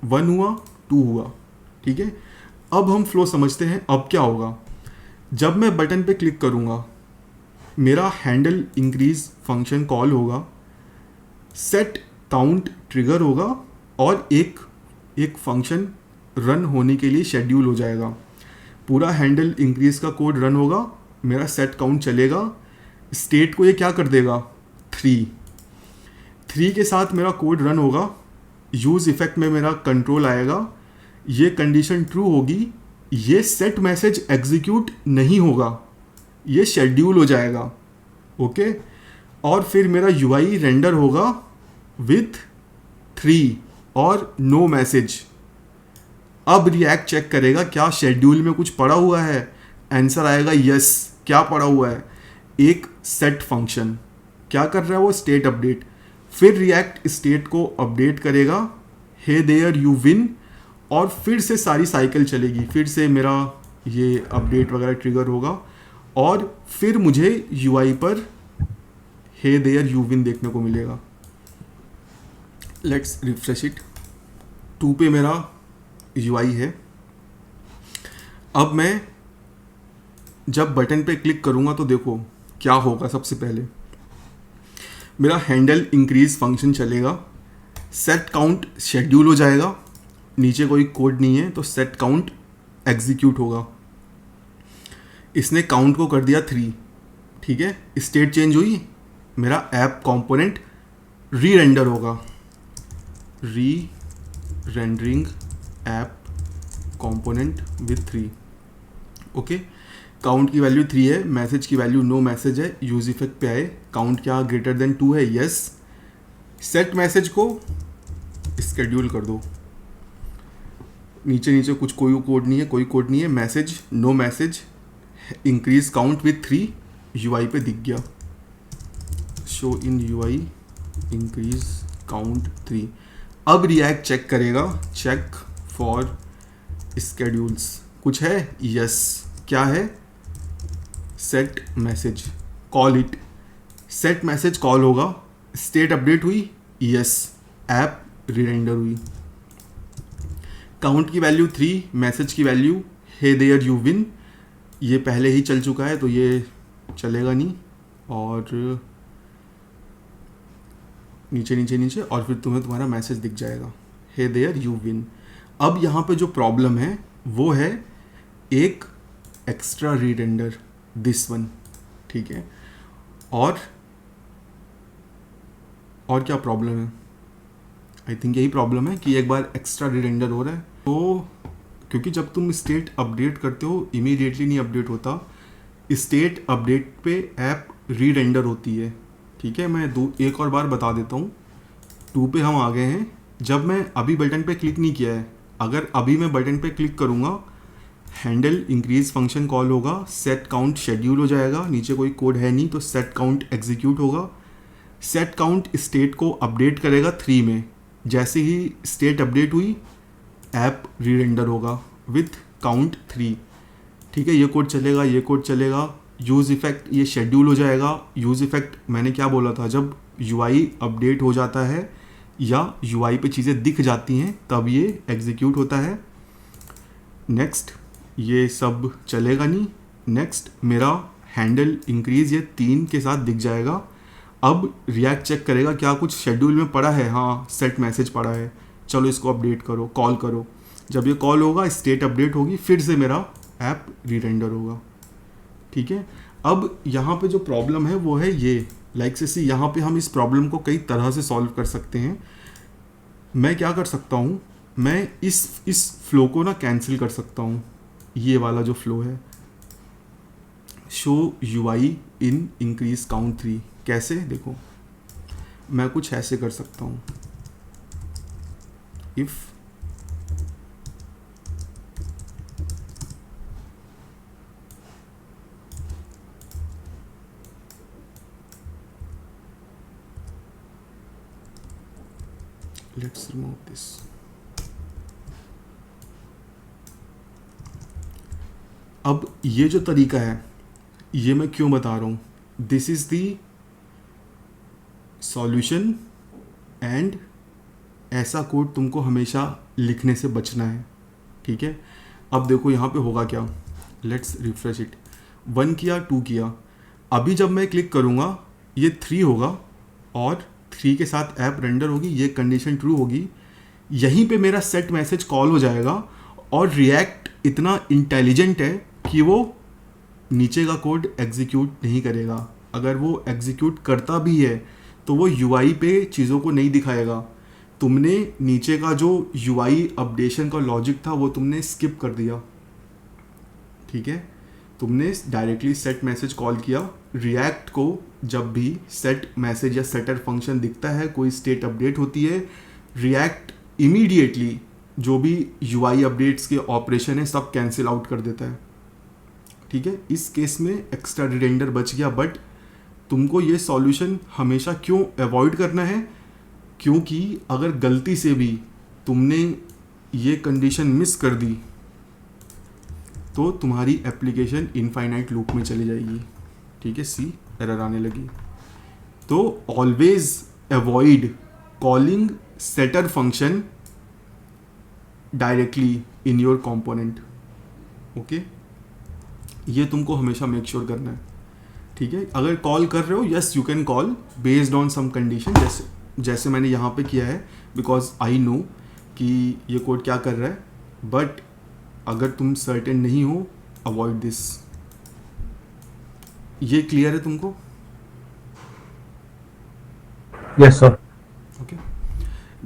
1 हुआ 2 हुआ, ठीक है। अब हम फ्लो समझते हैं। अब क्या होगा, जब मैं बटन पे क्लिक करूँगा मेरा हैंडल इंक्रीज फंक्शन कॉल होगा, सेट काउंट ट्रिगर होगा और एक फंक्शन रन होने के लिए शेड्यूल हो जाएगा। पूरा हैंडल इंक्रीज का कोड रन होगा, मेरा सेट काउंट चलेगा, स्टेट को ये क्या कर देगा 3 के साथ मेरा कोड रन होगा, यूज इफेक्ट में मेरा कंट्रोल आएगा, ये कंडीशन ट्रू होगी, ये सेट मैसेज एग्जीक्यूट नहीं होगा, ये शेड्यूल हो जाएगा। ओके, और फिर मेरा यूआई रेंडर होगा विथ 3 और नो मैसेज। अब रिएक्ट चेक करेगा क्या शेड्यूल में कुछ पड़ा हुआ है, आंसर आएगा यस। क्या पड़ा हुआ है, एक सेट फंक्शन। क्या कर रहा है वो, स्टेट अपडेट। फिर रिएक्ट स्टेट को अपडेट करेगा, हे देयर यू विन, और फिर से सारी साइकिल चलेगी, फिर से मेरा ये अपडेट वगैरह ट्रिगर होगा और फिर मुझे यूआई पर हे देयर यू विन देखने को मिलेगा। Let's refresh it. 2 पे मेरा यूआई है। अब मैं जब बटन पे क्लिक करूँगा तो देखो क्या होगा। सबसे पहले मेरा हैंडल इंक्रीज फंक्शन चलेगा, सेट काउंट शेड्यूल हो जाएगा, नीचे कोई कोड नहीं है तो सेट काउंट एग्जीक्यूट होगा। इसने काउंट को कर दिया 3, ठीक है। स्टेट चेंज हुई, मेरा ऐप कंपोनेंट री रेंडर होगा, री rendering app component with 3। Okay, count की वैल्यू 3 है, मैसेज की वैल्यू नो मैसेज है, यूज इफेक्ट पे आए, काउंट क्या ग्रेटर देन 2 है, यस। सेट मैसेज को स्केड्यूल कर दो, नीचे नीचे कुछ कोई कोड नहीं है, कोई कोड नहीं है, message no message, increase count with 3 UI पे दिख गया, show in UI increase count 3। अब रिएक्ट चेक करेगा, चेक फॉर स्केड्यूल्स, कुछ है, यस। क्या है, set message, call it, set message call होगा, स्टेट अपडेट हुई, यस, ऐप रीरेंडर हुई, काउंट की वैल्यू 3, मैसेज की value hey there you win, ये पहले ही चल चुका है तो ये चलेगा नहीं, और नीचे नीचे नीचे, और फिर तुम्हें तुम्हारा मैसेज दिख जाएगा, हे देयर यू विन। अब यहाँ पे जो प्रॉब्लम है वो है एक एक्स्ट्रा रीरेंडर, दिस वन, ठीक है। और क्या प्रॉब्लम है, आई थिंक यही प्रॉब्लम है कि एक बार एक्स्ट्रा रीरेंडर हो रहा है। तो क्योंकि जब तुम स्टेट अपडेट करते हो इमीडिएटली नहीं अपडेट होता, स्टेट अपडेट पे ऐप री रेंडर होती है, ठीक है, मैं एक और बार बता देता हूँ। 2 पे हम आ गए हैं। जब मैं अभी बटन पे क्लिक नहीं किया है, अगर अभी मैं बटन पे क्लिक करूँगा, हैंडल इंक्रीज फंक्शन कॉल होगा, सेट काउंट शेड्यूल हो जाएगा, नीचे कोई कोड है नहीं तो सेट काउंट एग्जीक्यूट होगा। सेट काउंट स्टेट को अपडेट करेगा 3 में। जैसे ही स्टेट अपडेट हुई, ऐप रीरेंडर होगा विथ काउंट 3। ठीक है, ये कोड चलेगा, ये कोड चलेगा। यूज़ इफेक्ट ये शेड्यूल हो जाएगा। यूज़ इफेक्ट मैंने क्या बोला था, जब यूआई अपडेट हो जाता है या यूआई पे चीज़ें दिख जाती हैं तब ये एग्जीक्यूट होता है। नेक्स्ट, ये सब चलेगा नहीं। नेक्स्ट, मेरा हैंडल इंक्रीज ये 3 के साथ दिख जाएगा। अब रिएक्ट चेक करेगा क्या कुछ शेड्यूल में पड़ा है, हाँ सेट मैसेज पड़ा है, चलो इसको अपडेट करो, कॉल करो। जब ये कॉल होगा, स्टेट अपडेट होगी, फिर से मेरा ऐप रीरेंडर होगा। ठीक है, अब यहाँ पे जो प्रॉब्लम है वो है ये लाइक से सी। यहाँ पे हम इस प्रॉब्लम को कई तरह से सॉल्व कर सकते हैं। मैं क्या कर सकता हूँ, मैं इस फ्लो को ना कैंसिल कर सकता हूँ। ये वाला जो फ्लो है, show UI in increase count 3, कैसे देखो, मैं कुछ ऐसे कर सकता हूँ। If let's remove this. अब ये जो तरीका है, ये मैं क्यों बता रहा हूँ, this is the solution and ऐसा कोड तुमको हमेशा लिखने से बचना है। ठीक है, अब देखो यहाँ पे होगा क्या, लेट्स रिफ्रेश इट। 1 किया, 2 किया, अभी जब मैं क्लिक करूँगा ये 3 होगा और 3 के साथ ऐप रेंडर होगी, ये कंडीशन ट्रू होगी। यहीं पे मेरा सेट मैसेज कॉल हो जाएगा और रिएक्ट इतना इंटेलिजेंट है कि वो नीचे का कोड एग्जीक्यूट नहीं करेगा। अगर वो एग्जीक्यूट करता भी है तो वो यूआई पे चीज़ों को नहीं दिखाएगा। तुमने नीचे का जो यूआई अपडेशन का लॉजिक था वो तुमने स्किप कर दिया। ठीक है, तुमने डायरेक्टली सेट मैसेज कॉल किया। रिएक्ट को जब भी सेट मैसेज या सेटर फंक्शन दिखता है, कोई स्टेट अपडेट होती है, रिएक्ट इमीडिएटली जो भी यूआई अपडेट्स के ऑपरेशन है सब कैंसिल आउट कर देता है। ठीक है, इस केस में एक्स्ट्रा रिरेंडर बच गया। बट तुमको ये सॉल्यूशन हमेशा क्यों अवॉइड करना है, क्योंकि अगर गलती से भी तुमने ये कंडीशन मिस कर दी तो तुम्हारी एप्लीकेशन इनफाइनाइट लूप में चली जाएगी। ठीक है, सी एरर आने लगी। तो always avoid calling setter function directly in your component. Okay, ये तुमको हमेशा मेक श्योर करना है। ठीक है, अगर कॉल कर रहे हो, yes you can call based on some condition, जैसे मैंने यहाँ पे किया है, बिकॉज आई नो कि ये कोड क्या कर रहा है। बट अगर तुम सर्टेन नहीं हो, अवॉइड दिस। ये क्लियर है तुमको? Yes sir. ओके,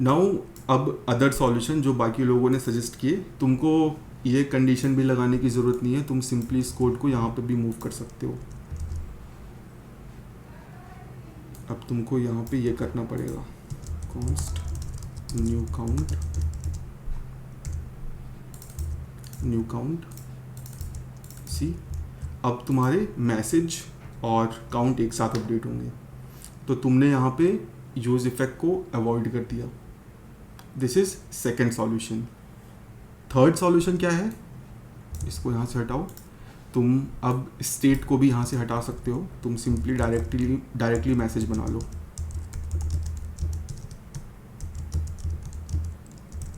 नाउ अब अदर सॉल्यूशन जो बाकी लोगों ने सजेस्ट किए, तुमको ये कंडीशन भी लगाने की ज़रूरत नहीं है। तुम सिंपली इस कोड को यहाँ पे भी मूव कर सकते हो। अब तुमको यहाँ पे ये करना पड़ेगा, कॉन्स्ट न्यू काउंट सी। अब तुम्हारे मैसेज और काउंट एक साथ अपडेट होंगे, तो तुमने यहाँ पे यूज इफेक्ट को अवॉइड कर दिया। This is second solution. Third solution क्या है, इसको यहाँ से हटाओ। तुम अब स्टेट को भी यहाँ से हटा सकते हो। तुम सिंपली डायरेक्टली मैसेज बना लो।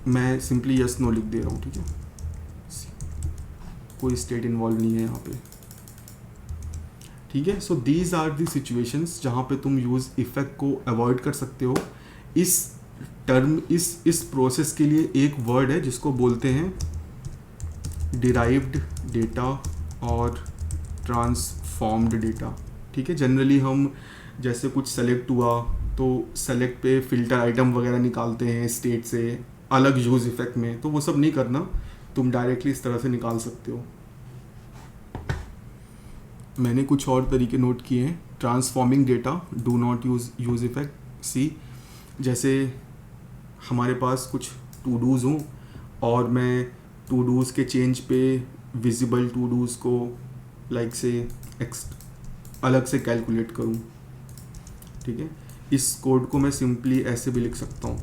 मैं सिंपली यस नो लिख दे रहा हूँ। ठीक है, कोई स्टेट इन्वॉल्व नहीं है यहाँ पे। ठीक है, so these are the situations जहाँ पे तुम यूज इफेक्ट को अवॉइड कर सकते हो। इस प्रोसेस के लिए एक वर्ड है जिसको बोलते हैं डिराइव्ड डेटा और ट्रांसफॉर्म्ड डेटा। ठीक है, जनरली हम जैसे कुछ सेलेक्ट हुआ तो सेलेक्ट पे फिल्टर आइटम वगैरह निकालते हैं स्टेट से अलग यूज इफेक्ट में, तो वो सब नहीं करना। तुम डायरेक्टली इस तरह से निकाल सकते हो। मैंने कुछ और तरीके नोट किए हैं. Transforming data, do not use effect. See, जैसे हमारे पास कुछ टू डूज़ हों और मैं टू डूज़ के चेंज पे विजिबल टू डूज़ को लाइक से अलग से कैलकुलेट करूं. ठीक है, इस कोड को मैं सिंपली ऐसे भी लिख सकता हूं.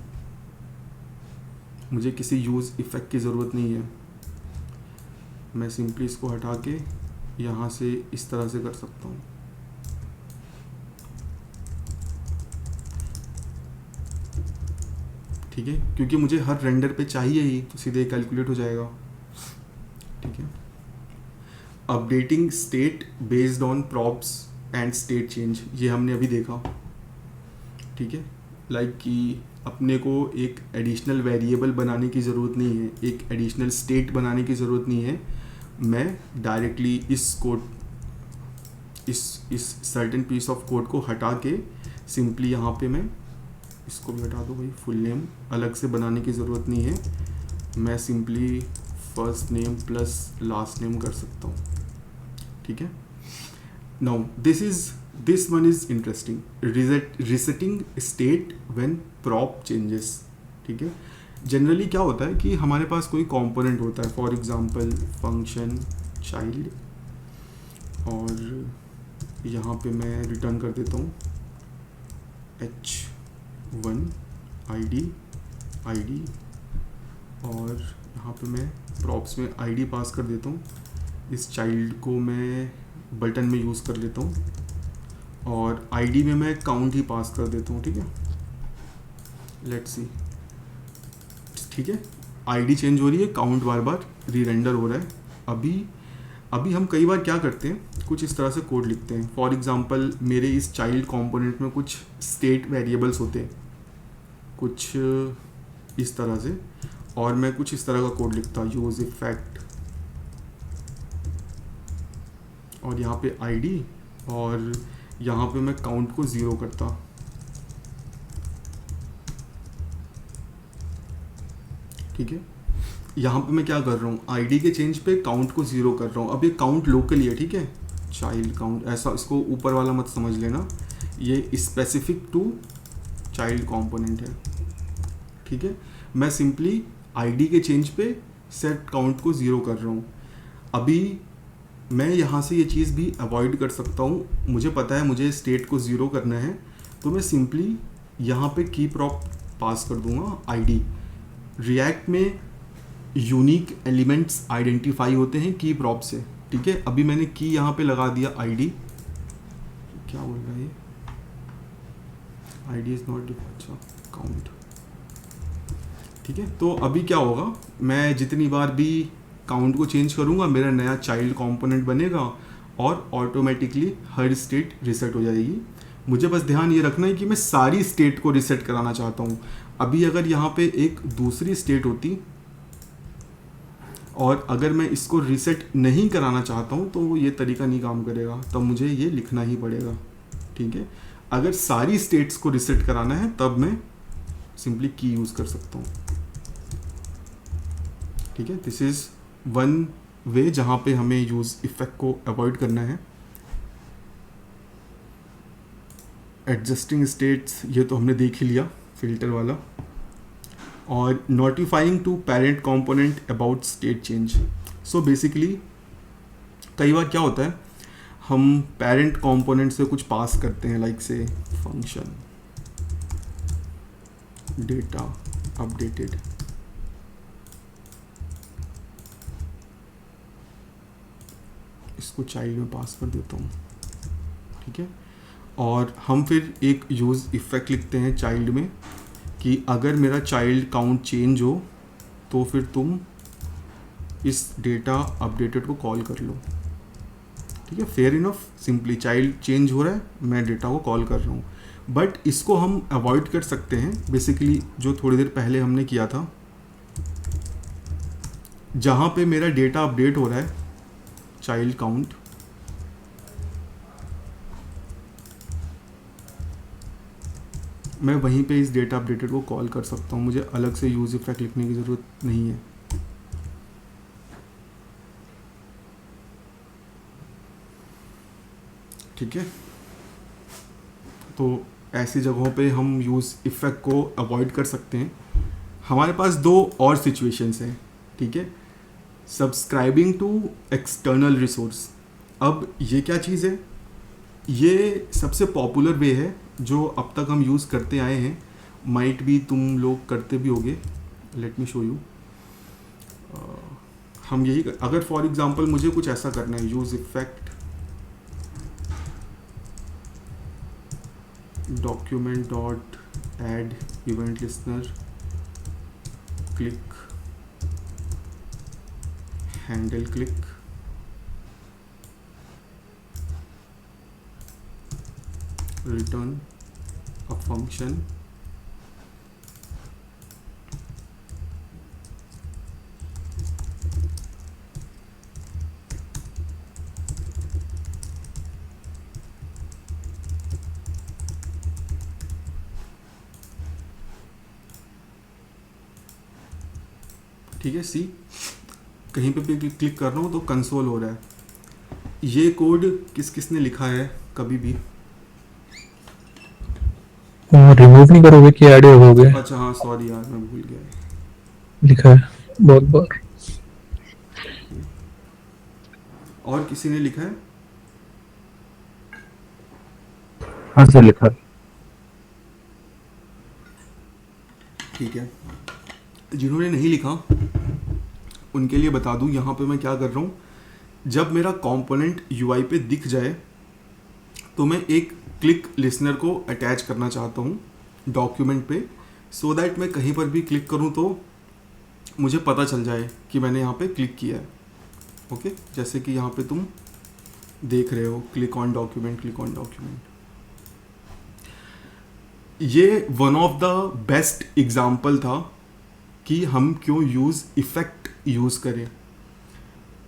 मुझे किसी यूज़ इफ़ेक्ट की ज़रूरत नहीं है. मैं सिंपली इसको हटा के यहाँ से इस तरह से कर सकता हूँ. ठीक है, क्योंकि मुझे हर रेंडर पे चाहिए ही, तो सीधे कैलकुलेट हो जाएगा. ठीक है. Updating state based on props and state change, ये हमने अभी देखा. ठीक है, लाइक कि अपने को एक एडिशनल वेरिएबल बनाने की ज़रूरत नहीं है, एक एडिशनल स्टेट बनाने की ज़रूरत नहीं है. मैं डायरेक्टली इस कोड इस सर्टेन पीस ऑफ कोड को हटा के सिंपली यहाँ पे मैं इसको भी हटा दो भाई. फुल नेम अलग से बनाने की ज़रूरत नहीं है. मैं simply first name plus last name कर सकता हूँ. ठीक है. Now this one is interesting. Resetting state when prop changes. ठीक है, जनरली क्या होता है कि हमारे पास कोई कंपोनेंट होता है, फॉर एग्जांपल फंक्शन चाइल्ड, और यहाँ पे मैं रिटर्न कर देता हूँ h1 id, और यहाँ पे मैं प्रॉप्स में id पास कर देता हूँ. इस चाइल्ड को मैं बटन में यूज़ कर लेता हूँ और id में मैं काउंट ही पास कर देता हूँ. ठीक है, लेट्स सी. ठीक है, id चेंज हो रही है, काउंट बार बार री रेंडर हो रहा है. अभी हम कई बार क्या करते हैं, कुछ इस तरह से कोड लिखते हैं. फॉर एग्जांपल मेरे इस चाइल्ड कंपोनेंट में कुछ स्टेट वेरिएबल्स होते हैं, कुछ इस तरह से, और मैं कुछ इस तरह का कोड लिखता, यूज़ इफेक्ट, और यहाँ पे id, और यहाँ पे मैं काउंट को 0 करता. ठीक है, यहाँ पे मैं क्या कर रहा हूँ, id के चेंज पे काउंट को 0 कर रहा हूँ. अब ये काउंट लोकली है. ठीक है, चाइल्ड काउंट, ऐसा इसको ऊपर वाला मत समझ लेना, ये स्पेसिफिक टू चाइल्ड कंपोनेंट है. ठीक है, मैं सिंपली id के चेंज पे सेट काउंट को 0 कर रहा हूँ. अभी मैं यहाँ से ये चीज़ भी अवॉइड कर सकता हूँ. मुझे पता है मुझे स्टेट को 0 करना है, तो मैं सिंपली यहाँ पे की प्रॉप पास कर दूंगा id. रिएक्ट में यूनिक एलिमेंट्स आइडेंटिफाई होते हैं की प्रॉप से. ठीक है, अभी मैंने की यहाँ पे लगा दिया id. क्या बोल रहा है ये, id इज़ नॉट अच्छा काउंट. ठीक है, तो अभी क्या होगा, मैं जितनी बार भी काउंट को चेंज करूँगा मेरा नया चाइल्ड कंपोनेंट बनेगा और ऑटोमेटिकली हर स्टेट रिसेट हो जाएगी. मुझे बस ध्यान ये रखना है कि मैं सारी स्टेट को रिसेट कराना चाहता हूँ. अभी अगर यहाँ पे एक दूसरी स्टेट होती और अगर मैं इसको रीसेट नहीं कराना चाहता हूँ तो ये तरीका नहीं काम करेगा, तब मुझे ये लिखना ही पड़ेगा. ठीक है, अगर सारी स्टेट्स को रीसेट कराना है तब मैं सिंपली की यूज़ कर सकता हूँ. ठीक है, दिस इज़ वन वे जहाँ पे हमें यूज़ इफेक्ट को अवॉइड करना है. एडजस्टिंग स्टेट्स ये तो हमने देख ही लिया, फिल्टर वाला. और notifying to parent component about state change. So basically कई बार क्या होता है, हम पेरेंट कंपोनेंट से कुछ पास करते हैं, लाइक से फंक्शन डेटा अपडेटेड. इसको चाइल्ड में पास कर देता हूँ. ठीक है, और हम फिर एक यूज़ इफेक्ट लिखते हैं चाइल्ड में कि अगर मेरा चाइल्ड काउंट चेंज हो तो फिर तुम इस डेटा अपडेटेड को कॉल कर लो. ठीक है, fair enough. Simply child change हो रहा है, मैं डेटा को कॉल कर रहा हूँ. बट इसको हम अवॉइड कर सकते हैं बेसिकली, जो थोड़ी देर पहले हमने किया था, जहाँ पे मेरा डेटा अपडेट हो रहा है चाइल्ड काउंट, मैं वहीं पे इस डेटा अपडेटेड को कॉल कर सकता हूँ. मुझे अलग से यूज़ इफेक्ट लिखने की ज़रूरत नहीं है. ठीक है, तो ऐसी जगहों पे हम यूज़ इफ़ेक्ट को अवॉइड कर सकते हैं। हमारे पास दो और सिचुएशंस हैं, ठीक है। Subscribing to external resource. अब ये क्या चीज़ है? ये सबसे पॉपुलर वे है जो अब तक हम यूज़ करते आए हैं, माइट भी तुम लोग करते भी होगे। Let me show you. हम यही अगर फॉर एग्जांपल मुझे कुछ ऐसा करना है, use effect document dot add event listener click handle click, return a function ठीक है। सी कहीं पे भी क्लिक कर रहा हूँ तो कंसोल हो रहा है। ये कोड किसने लिखा है कभी भी? रिमूव नहीं करोगे कि ऐड होगे? अच्छा हाँ, सॉरी यार, मैं भूल गया। लिखा है बहुत बार। और किसी ने लिखा है? हाँ सर लिखा। ठीक है, जिन्होंने नहीं लिखा उनके लिए बता दूं, यहाँ पे मैं क्या कर रहा हूँ। जब मेरा कंपोनेंट यूआई पे दिख जाए तो मैं एक क्लिक लिसनर को अटैच करना चाहता हूँ डॉक्यूमेंट पे, सो दैट मैं कहीं पर भी क्लिक करूँ तो मुझे पता चल जाए कि मैंने यहाँ पे क्लिक किया है। ओके, जैसे कि यहाँ पे तुम देख रहे हो, click on document, click on document. ये one of the best example था कि हम क्यों यूज़ इफेक्ट यूज़ करें।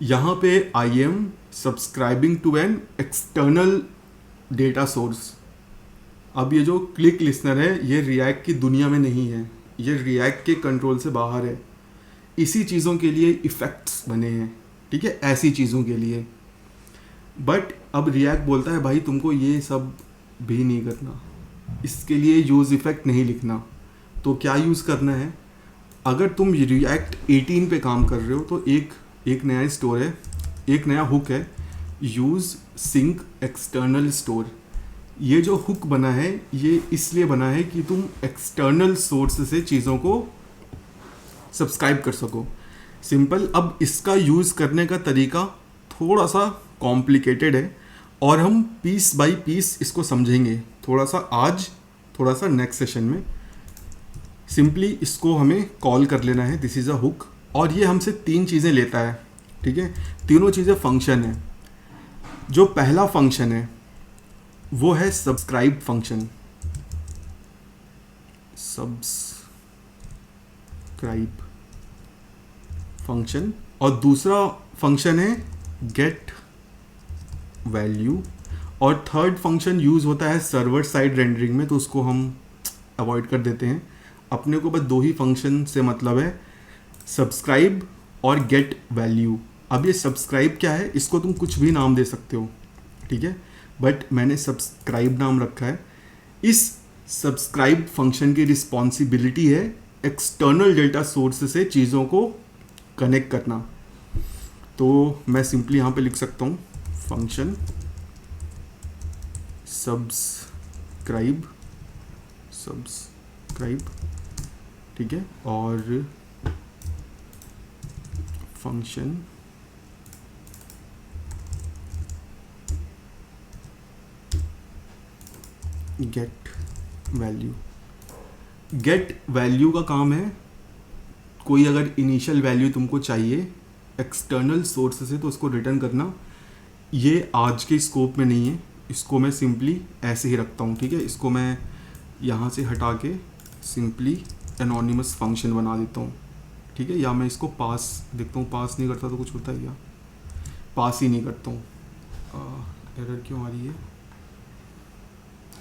यहाँ पे I am subscribing to an external data source. अब ये जो क्लिक लिसनर है ये रिएक्ट की दुनिया में नहीं है, ये रिएक्ट के कंट्रोल से बाहर है। इसी चीज़ों के लिए इफ़ेक्ट्स बने हैं, ठीक है, ऐसी चीज़ों के लिए। बट अब रिएक्ट बोलता है भाई तुमको ये सब भी नहीं करना, इसके लिए यूज़ इफ़ेक्ट नहीं लिखना। तो क्या यूज़ करना है? अगर तुम रिएक्ट 18 पे काम कर रहे हो तो एक नया स्टोर है, एक नया हुक है, यूज़ सिंक एक्सटर्नल स्टोर। ये जो हुक बना है ये इसलिए बना है कि तुम एक्सटर्नल सोर्स से चीज़ों को सब्सक्राइब कर सको। सिंपल। अब इसका यूज़ करने का तरीका थोड़ा सा कॉम्प्लिकेटेड है और हम पीस बाय पीस इसको समझेंगे, थोड़ा सा आज, थोड़ा सा नेक्स्ट सेशन में। सिंपली इसको हमें कॉल कर लेना है, दिस इज़ अ हुक, और ये हमसे 3 चीज़ें लेता है, ठीक है। तीनों चीज़ें फंक्शन है। जो पहला फंक्शन है वो है सब्सक्राइब फंक्शन, सब्सक्राइब फंक्शन, और दूसरा फंक्शन है गेट वैल्यू, और थर्ड फंक्शन यूज़ होता है सर्वर साइड रेंडरिंग में, तो उसको हम अवॉइड कर देते हैं। अपने को बस 2 ही फंक्शन से मतलब है, सब्सक्राइब और गेट वैल्यू। अब ये सब्सक्राइब क्या है, इसको तुम कुछ भी नाम दे सकते हो, ठीक है, बट मैंने सब्सक्राइब नाम रखा है। इस सब्सक्राइब फंक्शन की रिस्पॉन्सिबिलिटी है एक्सटर्नल डेटा सोर्स से चीज़ों को कनेक्ट करना। तो मैं सिंपली यहाँ पे लिख सकता हूँ फंक्शन सब्सक्राइब, ठीक है, और function get value. Get value का काम है, कोई अगर इनिशियल वैल्यू तुमको चाहिए एक्सटर्नल सोर्स से तो उसको रिटर्न करना। ये आज के स्कोप में नहीं है, इसको मैं सिंपली ऐसे ही रखता हूँ, ठीक है। इसको मैं यहाँ से हटा के सिंपली एनोनिमस फंक्शन बना देता हूँ, ठीक है, या मैं इसको पास देखता हूँ, पास नहीं करता तो कुछ होता है क्या? पास ही नहीं करता हूँ, एरर क्यों आ रही है?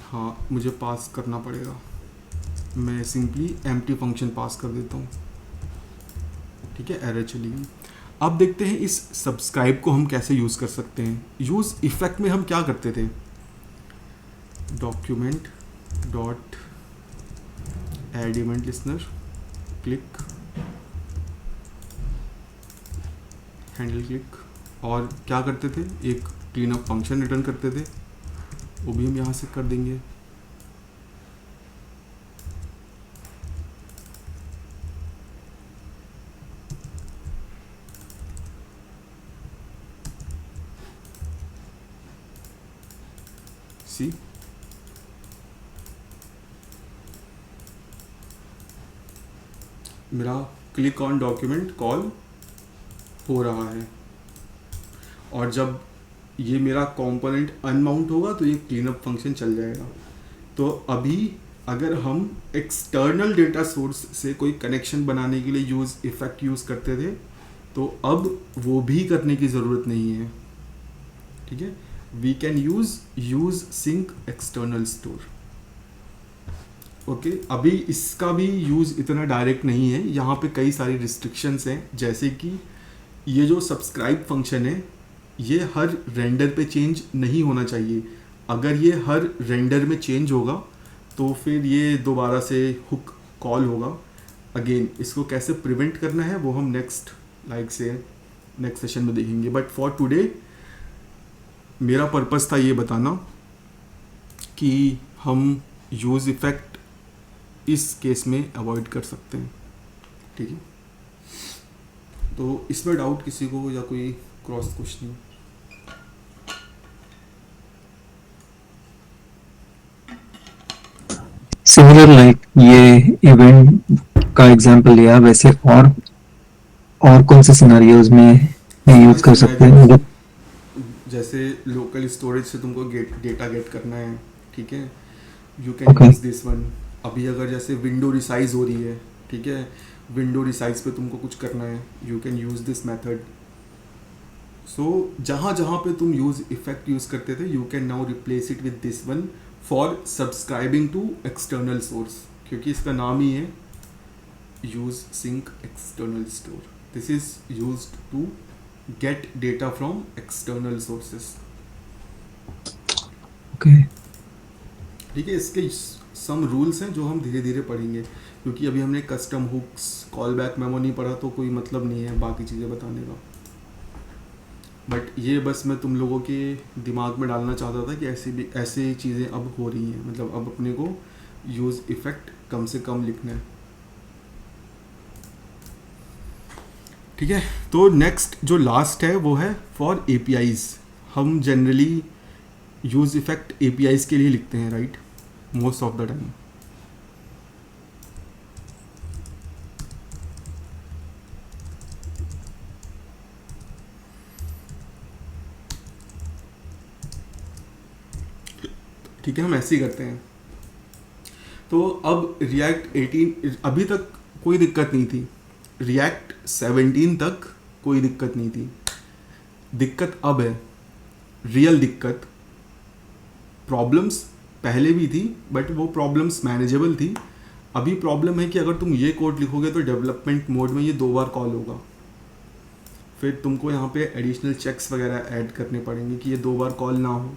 हाँ, मुझे पास करना पड़ेगा, मैं सिंपली एम्प्टी फंक्शन पास कर देता हूँ, ठीक है, एरर चली गई। अब देखते हैं इस सब्सक्राइब को हम कैसे यूज़ कर सकते हैं। यूज़ इफेक्ट में हम क्या करते थे, document dot add event listener, click, handle click, और क्या करते थे, एक क्लीन अप फंक्शन रिटर्न करते थे, वो भी हम यहाँ से कर देंगे। सी मेरा क्लिक ऑन डॉक्यूमेंट कॉल हो रहा है, और जब ये मेरा कंपोनेंट अनमाउंट होगा तो ये क्लीनअप फंक्शन चल जाएगा। तो अभी अगर हम एक्सटर्नल डेटा सोर्स से कोई कनेक्शन बनाने के लिए यूज़ इफेक्ट यूज़ करते थे, तो अब वो भी करने की ज़रूरत नहीं है। ठीक है, we can use sync external store. Okay, अभी इसका भी यूज़ इतना डायरेक्ट नहीं है, यहाँ पे कई सारी रिस्ट्रिक्शंस हैं, जैसे कि ये जो सब्सक्राइब फंक्शन है ये हर रेंडर पे चेंज नहीं होना चाहिए। अगर ये हर रेंडर में चेंज होगा तो फिर ये दोबारा से हुक कॉल होगा। अगेन इसको कैसे प्रिवेंट करना है वो हम नेक्स्ट सेशन में देखेंगे, बट फॉर टुडे मेरा पर्पस था ये बताना कि हम यूज़ इफ़ेक्ट इस केस में अवॉइड कर सकते हैं। ठीक है, तो इसमें डाउट किसी को या कोई क्रॉस क्वेश्चन? सिमिलर लाइक ये इवेंट का एग्जांपल लिया, वैसे और कौन से सिनेरियोज में यूज कर सकते हैं? मतलब जैसे लोकल स्टोरेज से तुमको डेटा गेट करना है, ठीक है, you can use this one. अभी अगर जैसे विंडो रिसाइज हो रही है, ठीक है, विंडो रिसाइज पे तुमको कुछ करना है, you can use this method. So जहाँ जहाँ पे तुम यूज इफेक्ट यूज करते थे, you can now replace it with this one for subscribing to external source, क्योंकि इसका नाम ही है use sync external store. This is used to get data from external sources. Okay, ठीक है, इसके सम रूल्स हैं जो हम धीरे धीरे पढ़ेंगे, क्योंकि अभी हमने custom hooks, callback memo नहीं पढ़ा, तो कोई मतलब नहीं है बाकी चीज़ें बताने का। बट ये बस मैं तुम लोगों के दिमाग में डालना चाहता था कि ऐसी चीज़ें अब हो रही हैं, मतलब अब अपने को यूज़ इफ़ेक्ट कम से कम लिखना है। ठीक है, तो नेक्स्ट जो लास्ट है वो है फॉर APIs। हम जनरली यूज़ इफ़ेक्ट APIs के लिए लिखते हैं, right, most of the time. ठीक है, हम ऐसे ही करते हैं। तो अब React 18 अभी तक कोई दिक्कत नहीं थी, React 17 तक कोई दिक्कत नहीं थी। दिक्कत अब है, रियल दिक्कत। प्रॉब्लम्स पहले भी थी बट वो प्रॉब्लम्स मैनेजेबल थी। अभी प्रॉब्लम है कि अगर तुम ये कोड लिखोगे तो डेवलपमेंट मोड में ये 2 बार कॉल होगा, फिर तुमको यहाँ पे एडिशनल चेक्स वगैरह ऐड करने पड़ेंगे कि ये 2 बार कॉल ना हो।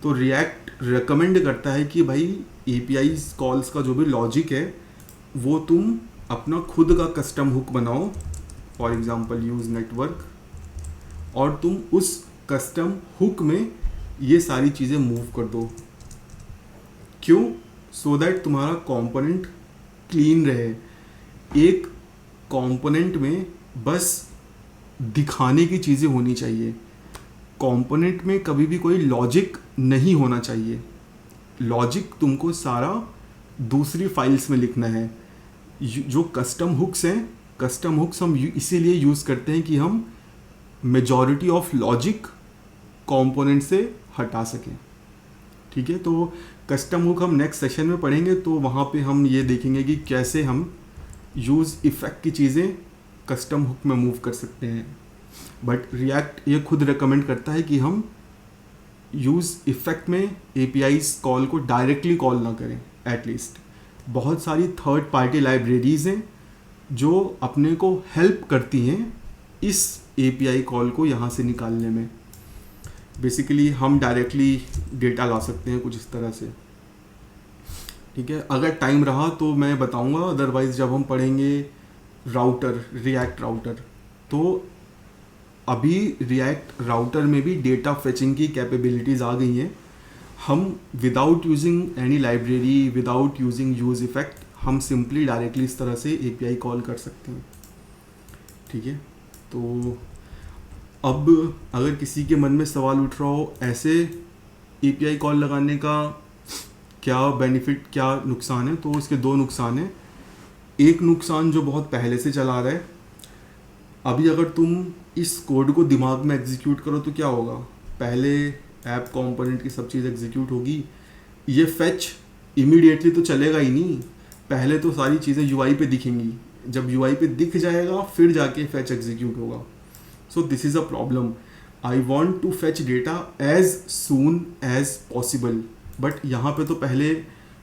तो रिएक्ट रिकमेंड करता है कि भाई APIs कॉल्स का जो भी लॉजिक है वो तुम अपना खुद का कस्टम हुक बनाओ, फॉर एग्जांपल यूज़ नेटवर्क, और तुम उस कस्टम हुक में ये सारी चीज़ें मूव कर दो। क्यों? सो दैट तुम्हारा कंपोनेंट क्लीन रहे। एक कंपोनेंट में बस दिखाने की चीज़ें होनी चाहिए, कंपोनेंट में कभी भी कोई लॉजिक नहीं होना चाहिए। लॉजिक तुमको सारा दूसरी फाइल्स में लिखना है। जो कस्टम हुक्स हैं, कस्टम हुक्स हम इसीलिए यूज़ करते हैं कि हम मेजॉरिटी ऑफ लॉजिक कंपोनेंट से हटा सकें। ठीक है, तो कस्टम हुक हम नेक्स्ट सेशन में पढ़ेंगे, तो वहाँ पे हम ये देखेंगे कि कैसे हम यूज़ इफ़ेक्ट की चीज़ें कस्टम हुक में मूव कर सकते हैं। बट रिएक्ट ये खुद रिकमेंड करता है कि हम यूज़ इफ़ेक्ट में APIs कॉल को डायरेक्टली कॉल ना करें। एटलीस्ट बहुत सारी थर्ड पार्टी लाइब्रेरीज़ हैं जो अपने को हेल्प करती हैं इस API कॉल को यहाँ से निकालने में। बेसिकली हम डायरेक्टली डेटा ला सकते हैं कुछ इस तरह से, ठीक है। अगर टाइम रहा तो मैं बताऊंगा, अदरवाइज जब हम पढ़ेंगे राउटर, रिएक्ट राउटर, तो अभी रिएक्ट राउटर में भी डेटा फेचिंग की कैपेबिलिटीज़ आ गई हैं। हम without using any library, without using use effect, हम सिंपली डायरेक्टली इस तरह से एपीआई कॉल कर सकते हैं, ठीक है। तो अब अगर किसी के मन में सवाल उठ रहा हो ऐसे एपीआई कॉल लगाने का क्या बेनिफिट, क्या नुकसान है, तो इसके दो नुकसान हैं। एक नुकसान जो बहुत पहले से चला रहा है, अभी अगर तुम इस कोड को दिमाग में एग्जीक्यूट करो तो क्या होगा, पहले ऐप कंपोनेंट की सब चीज़ एग्जीक्यूट होगी, ये फेच इमीडिएटली तो चलेगा ही नहीं, पहले तो सारी चीज़ें यूआई पे दिखेंगी, जब यूआई पे दिख जाएगा फिर जाके फेच एग्जीक्यूट होगा। So this is a problem. I want to fetch data as soon as possible, but यहाँ पे तो पहले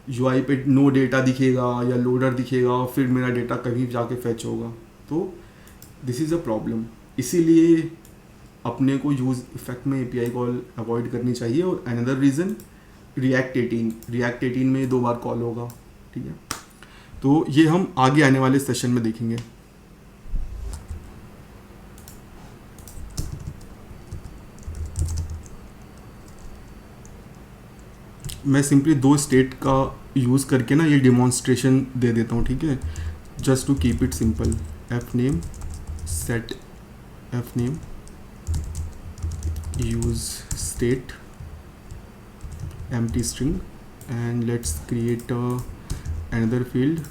यूआई पे नो डेटा दिखेगा या लोडर दिखेगा, फिर मेरा डेटा कहीं जाके फेच होगा, तो दिस इज़ अ प्रॉब्लम। इसीलिए अपने को यूज़ इफेक्ट में एपीआई कॉल अवॉइड करनी चाहिए। और अनदर रीज़न रिएक्ट 18 में 2 बार कॉल होगा, ठीक है। तो ये हम आगे आने वाले सेशन में देखेंगे। मैं सिंपली 2 स्टेट का यूज़ करके ना ये डिमॉन्स्ट्रेशन दे देता हूँ, ठीक है, just to keep it simple. F name set F name use state empty string, and let's create another field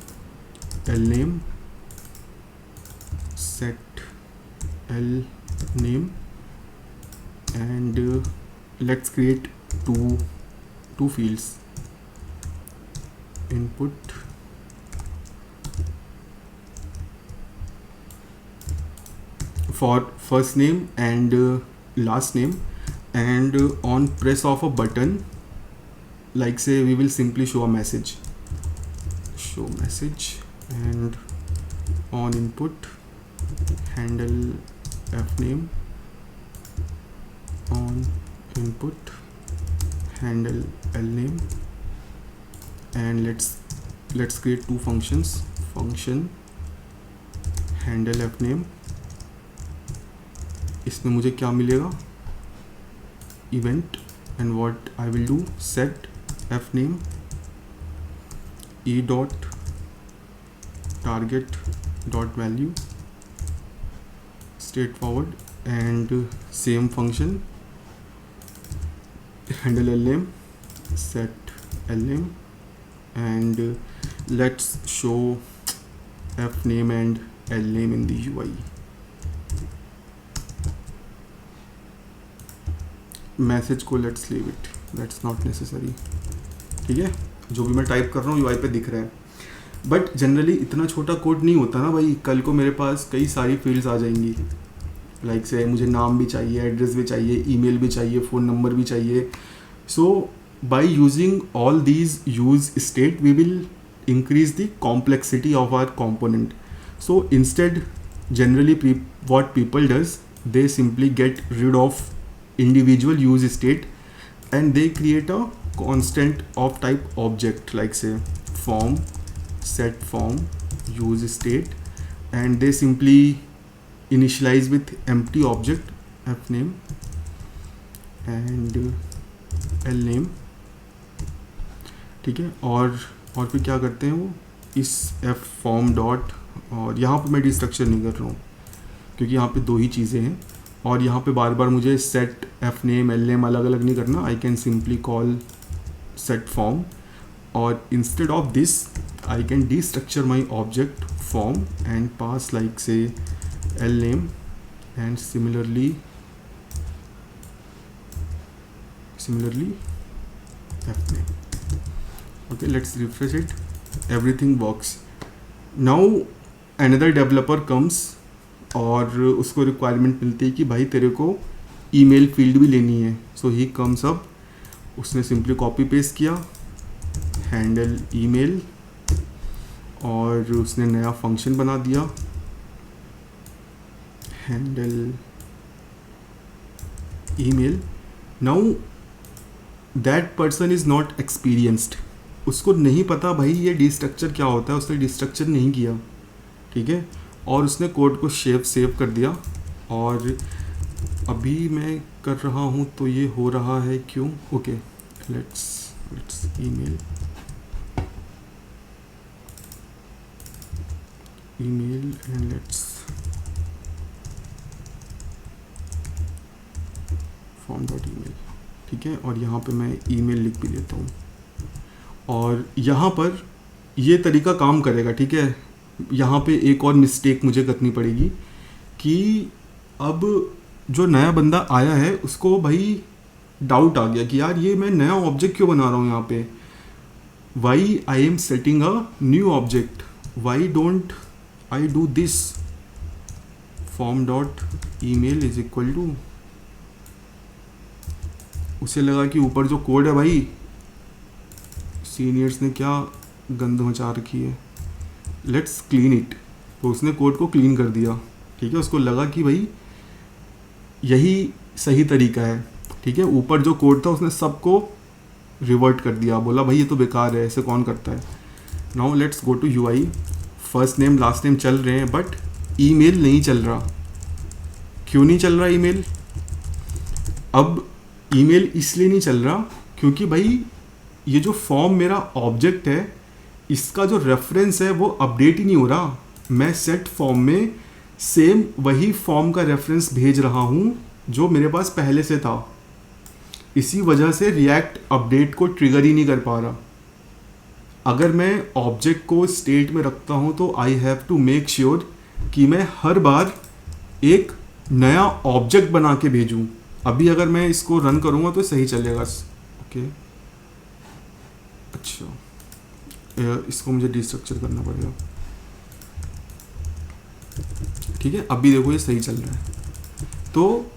l name set l name, and let's create two fields, input for first name and last name, and on press of a button, like say we will simply show a message, and on input handle f name, on input handle l name, and let's create 2 functions, function handle f name, इसमें मुझे क्या मिलेगा, event, and what I will do, set F name E dot target dot value, straight forward, and same function handle l name, set l name, and let's show f name and l name in the UI. Message को let's leave it, that's not necessary, ठीक है। जो भी मैं टाइप कर रहा हूँ यूआई पे दिख रहा है, बट जनरली इतना छोटा कोड नहीं होता ना भाई। कल को मेरे पास कई सारी फील्ड्स आ जाएंगी, लाइक से मुझे नाम भी चाहिए, एड्रेस भी चाहिए, ईमेल भी चाहिए, फ़ोन नंबर भी चाहिए। So by using all these use state we will increase the complexity of our component. So instead, generally what people does, they simply get rid of individual use state and they create a constant of type object, like say form, set form, use state, and they simply initialize with empty object f name and l name, ठीक है। और फिर क्या करते हैं वो इस एफ फॉर्म डॉट, और यहाँ पे मैं डिस्ट्रक्चर नहीं कर रहा हूँ क्योंकि यहाँ पे 2 ही चीज़ें हैं, और यहाँ पे बार बार मुझे set F name L name अलग अलग नहीं करना। I can simply call set form, और instead of this I can destructure my object form and pass like say L name and similarly F name. Okay, let's refresh it. Everything works. Now another developer comes और उसको रिक्वायरमेंट मिलती है कि भाई तेरे को ईमेल फील्ड भी लेनी है। सो ही कम्स अप, उसने सिंपली कॉपी पेस्ट किया हैंडल ईमेल, और उसने नया फंक्शन बना दिया handle email. Now that person is not experienced, उसको नहीं पता भाई ये डिस्ट्रक्चर क्या होता है, उसने डिस्ट्रक्चर नहीं किया, ठीक है, और उसने कोड को सेव कर दिया। और अभी मैं कर रहा हूँ तो ये हो रहा है क्यों? Okay, let's email and let's form.email, ठीक है, और यहाँ पे मैं ईमेल लिख भी देता हूँ। और यहाँ पर ये तरीका काम करेगा, ठीक है। यहाँ पे एक और मिस्टेक मुझे करनी पड़ेगी कि अब जो नया बंदा आया है उसको भाई डाउट आ गया कि यार ये मैं नया ऑब्जेक्ट क्यों बना रहा हूँ यहाँ पे, why I am setting a new object, why don't I do this, form.email is equal to, उसे लगा कि ऊपर जो कोड है भाई सीनियर्स ने क्या गंद मचा रखी है, लेट्स क्लीन इट, तो उसने कोड को क्लीन कर दिया, ठीक है। उसको लगा कि भाई यही सही तरीका है, ठीक है। ऊपर जो कोड था उसने सबको रिवर्ट कर दिया, बोला भाई ये तो बेकार है, ऐसे कौन करता है। Now let's go to UI, first name last name चल रहे हैं बट ईमेल नहीं चल रहा। क्यों नहीं चल रहा ईमेल? अब ईमेल इसलिए नहीं चल रहा क्योंकि भाई ये जो फॉर्म मेरा ऑब्जेक्ट है इसका जो रेफरेंस है वो अपडेट ही नहीं हो रहा। मैं सेट फॉर्म में सेम वही फॉर्म का रेफरेंस भेज रहा हूँ जो मेरे पास पहले से था, इसी वजह से रिएक्ट अपडेट को ट्रिगर ही नहीं कर पा रहा। अगर मैं ऑब्जेक्ट को स्टेट में रखता हूँ तो I have to make sure कि मैं हर बार एक नया ऑब्जेक्ट बना के भेजूँ। अभी अगर मैं इसको रन करूँगा तो सही चलेगा। ओके, अच्छा, इसको मुझे डिस्ट्रक्चर करना पड़ेगा, ठीक है। अभी देखो ये सही चल रहा है। तो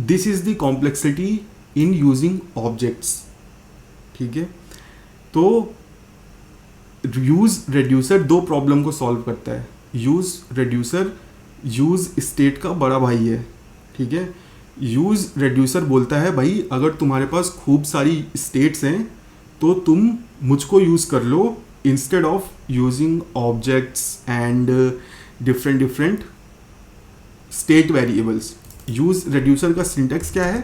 this is the complexity in using objects, ठीक है। तो यूज रेड्यूसर दो प्रॉब्लम को सॉल्व करता है। यूज रेड्यूसर यूज स्टेट का बड़ा भाई है, ठीक है। यूज रेड्यूसर बोलता है भाई अगर तुम्हारे पास खूब सारी स्टेट्स हैं तो तुम मुझको यूज कर लो instead of using objects and different state variables. Use reducer का सिंटेक्स क्या है?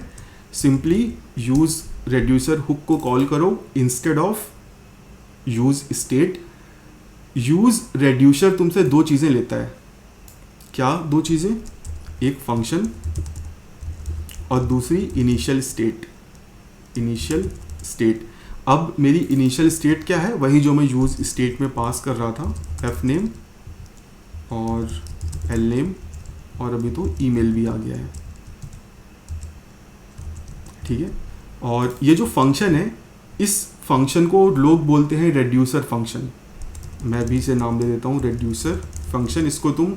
सिंपली यूज रेड्यूसर हुक को कॉल करो instead of use state. Use reducer तुमसे दो चीज़ें लेता है। क्या दो चीज़ें? एक फंक्शन और दूसरी इनिशियल स्टेट। इनिशियल स्टेट, अब मेरी इनिशियल स्टेट क्या है? वही जो मैं यूज स्टेट में पास कर रहा था, एफ नेम और एल नेम, और अभी तो ईमेल भी आ गया है, ठीक है। और ये जो फंक्शन है, इस फंक्शन को लोग बोलते हैं रेड्यूसर फंक्शन। मैं भी इसे नाम दे देता हूँ रेड्यूसर फंक्शन। इसको तुम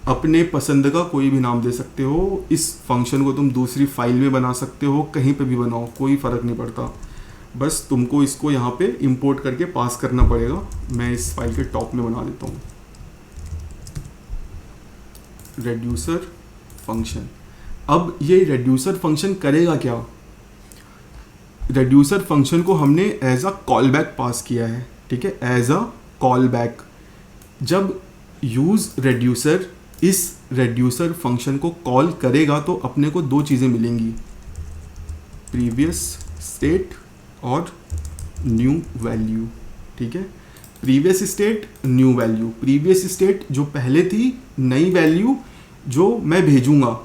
अपने पसंद का कोई भी नाम दे सकते हो। इस फंक्शन को तुम दूसरी फाइल में बना सकते हो, कहीं पे भी बनाओ, कोई फ़र्क नहीं पड़ता। बस तुमको इसको यहाँ पे इंपोर्ट करके पास करना पड़ेगा। मैं इस फाइल के टॉप में बना देता हूँ रेड्यूसर फंक्शन। अब ये रेड्यूसर फंक्शन करेगा क्या? रेड्यूसर फंक्शन को हमने as a callback pass किया है, ठीक है, एज अ कॉल बैक। जब यूज रेड्यूसर इस रेड्यूसर फंक्शन को कॉल करेगा तो अपने को दो चीज़ें मिलेंगी, प्रीवियस स्टेट और न्यू वैल्यू, ठीक है। Previous state, new value. Previous state जो पहले थी, नई वैल्यू जो मैं भेजूंगा।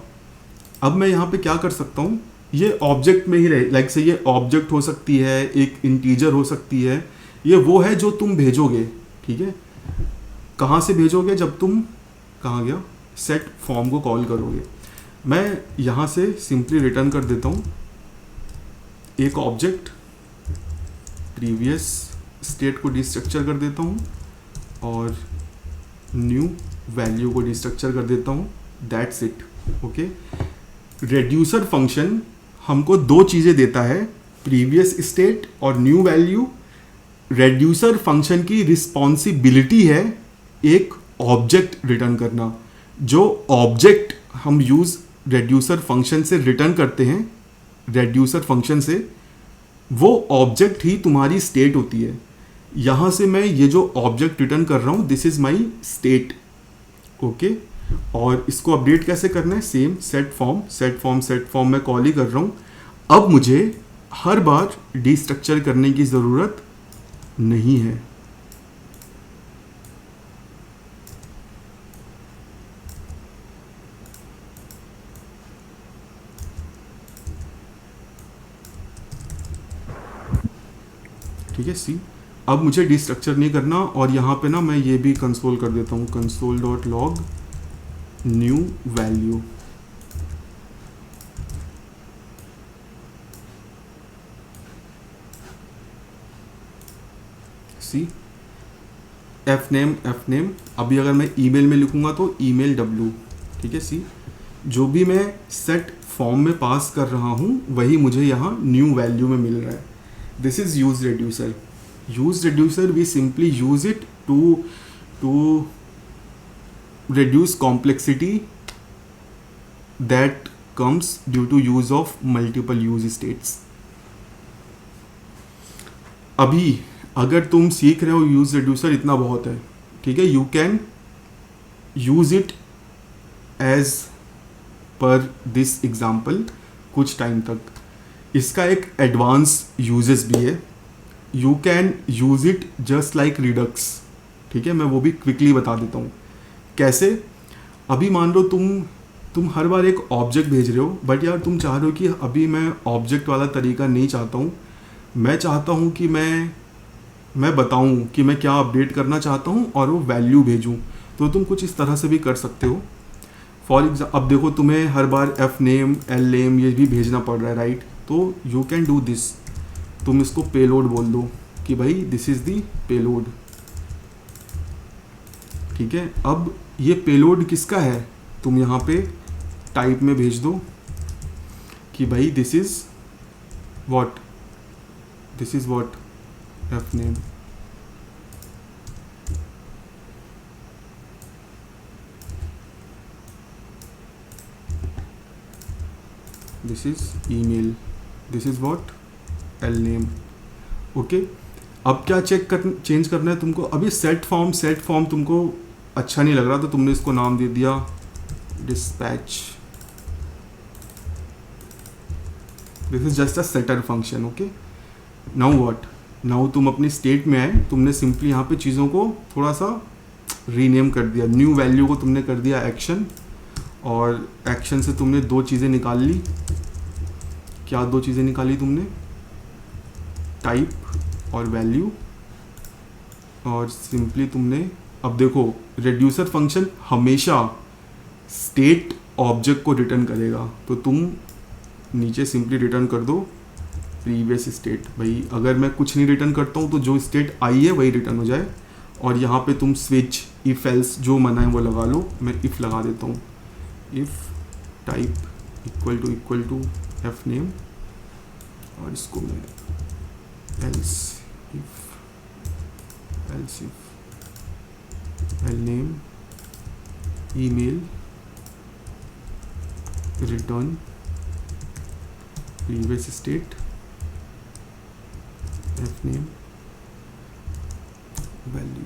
अब मैं यहाँ पे क्या कर सकता हूँ, ये ऑब्जेक्ट में ही रहे, लाइक से ये ऑब्जेक्ट हो सकती है, एक इंटीजर हो सकती है, ये वो है जो तुम भेजोगे, ठीक है। कहाँ से भेजोगे? जब तुम, कहाँ गया, सेट फॉर्म को कॉल करोगे। मैं यहाँ से सिंपली रिटर्न कर देता हूँ एक ऑब्जेक्ट, प्रीवियस स्टेट को डिस्ट्रक्चर कर देता हूँ और न्यू वैल्यू को डिस्ट्रक्चर कर देता हूँ। That's it, okay. Reducer function हमको दो चीज़ें देता है, प्रीवियस स्टेट और न्यू वैल्यू। रेड्यूसर फंक्शन की रिस्पॉन्सिबिलिटी है एक ऑब्जेक्ट रिटर्न करना। जो ऑब्जेक्ट हम यूज रेड्यूसर फंक्शन से रिटर्न करते हैं, रेड्यूसर फंक्शन से, वो ऑब्जेक्ट ही तुम्हारी स्टेट होती है। यहाँ से मैं ये जो ऑब्जेक्ट रिटर्न कर रहा हूँ, this is my state, okay. और इसको अपडेट कैसे करना है, सेम सेट फॉर्म मैं कॉल ही कर रहा हूँ। अब मुझे हर बार डिस्ट्रक्चर करने की ज़रूरत नहीं है। ठीक है, सी अब मुझे डिस्ट्रक्चर नहीं करना। और यहाँ पे ना मैं ये भी कंसोल कर देता हूँ, console.log new value. See F name अभी अगर मैं ईमेल में लिखूंगा तो ईमेल w, ठीक है। सी जो भी मैं सेट फॉर्म में पास कर रहा हूँ वही मुझे यहाँ न्यू वैल्यू में मिल रहा है। This is use reducer we simply use it to reduce complexity that comes due to use of multiple use states। अभी अगर तुम सीख रहे हो यूज reducer, इतना बहुत है, ठीक है। You can use it as per this example कुछ टाइम तक। इसका एक एडवांस यूजेस भी है, you can use it just like Redux, ठीक है। मैं वो भी क्विकली बता देता हूँ कैसे। अभी मान लो तुम हर बार एक ऑब्जेक्ट भेज रहे हो, बट यार तुम चाह रहे हो कि अभी मैं ऑब्जेक्ट वाला तरीका नहीं चाहता हूँ, मैं चाहता हूँ कि मैं बताऊँ कि मैं क्या अपडेट करना चाहता हूँ और वो वैल्यू भेजूँ। तो तुम कुछ इस तरह से भी कर सकते हो। फॉर एग्जाम्पल अब देखो तुम्हें हर बार एफ नेम एल नेम ये भी भेजना पड़ रहा है, राइट। तो यू कैन डू दिस, तुम इसको पेलोड बोल दो कि भाई दिस इज़ दी पेलोड, ठीक है। अब ये पेलोड किसका है, तुम यहाँ पे टाइप में भेज दो कि भाई this is what F name, this is email, this is what L name, okay. अब क्या चेंज करना है तुमको। अभी सेट फॉर्म तुमको अच्छा नहीं लग रहा तो तुमने इसको नाम दे दिया dispatch. This is just a shutter function, okay. Now what, now तुम अपनी स्टेट में आए, तुमने सिंपली यहाँ पे चीज़ों को थोड़ा सा रीनेम कर दिया। न्यू वैल्यू को तुमने कर दिया एक्शन, और एक्शन से तुमने दो चीज़ें निकाल ली। क्या दो चीज़ें निकाली तुमने, टाइप और वैल्यू। और सिंपली तुमने, अब देखो रेड्यूसर फंक्शन हमेशा स्टेट ऑब्जेक्ट को रिटर्न करेगा, तो तुम नीचे सिंपली रिटर्न कर दो प्रीवियस स्टेट। भाई अगर मैं कुछ नहीं रिटर्न करता हूँ तो जो स्टेट आई है वही रिटर्न हो जाए। और यहाँ पे तुम स्विच इफ एल्स जो मना है वो लगा लो। मैं इफ़ लगा देता हूँ, if type equal to F name, और इसको मैं else if L name email return previous state F name value.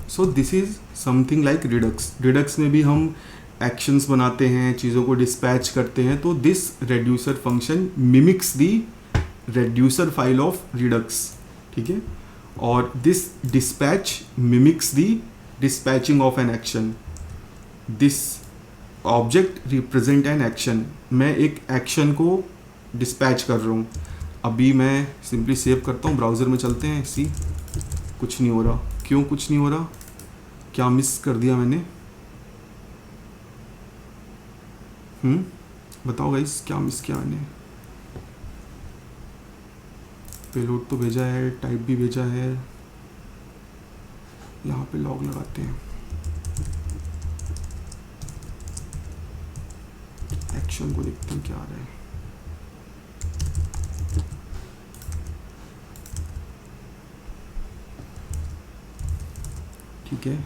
So this is something like Redux में भी हम एक्शंस बनाते हैं, चीज़ों को डिस्पैच करते हैं। तो this reducer function mimics the reducer file of Redux, ठीक है। और this dispatch mimics the dispatching of an action. This object represent an action, मैं एक एक्शन को डिस्पैच कर रहा हूँ। अभी मैं सिंपली सेव करता हूँ, ब्राउज़र में चलते हैं। सी कुछ नहीं हो रहा, क्यों कुछ नहीं हो रहा, क्या मिस कर दिया मैंने? बताओ गाइस, क्या मिस किया मैंने? पेलोड तो भेजा है, टाइप भी भेजा है। यहाँ पे लॉग लगाते हैं, एक्शन को देखते हैं क्या आ रहा है। ठीक है,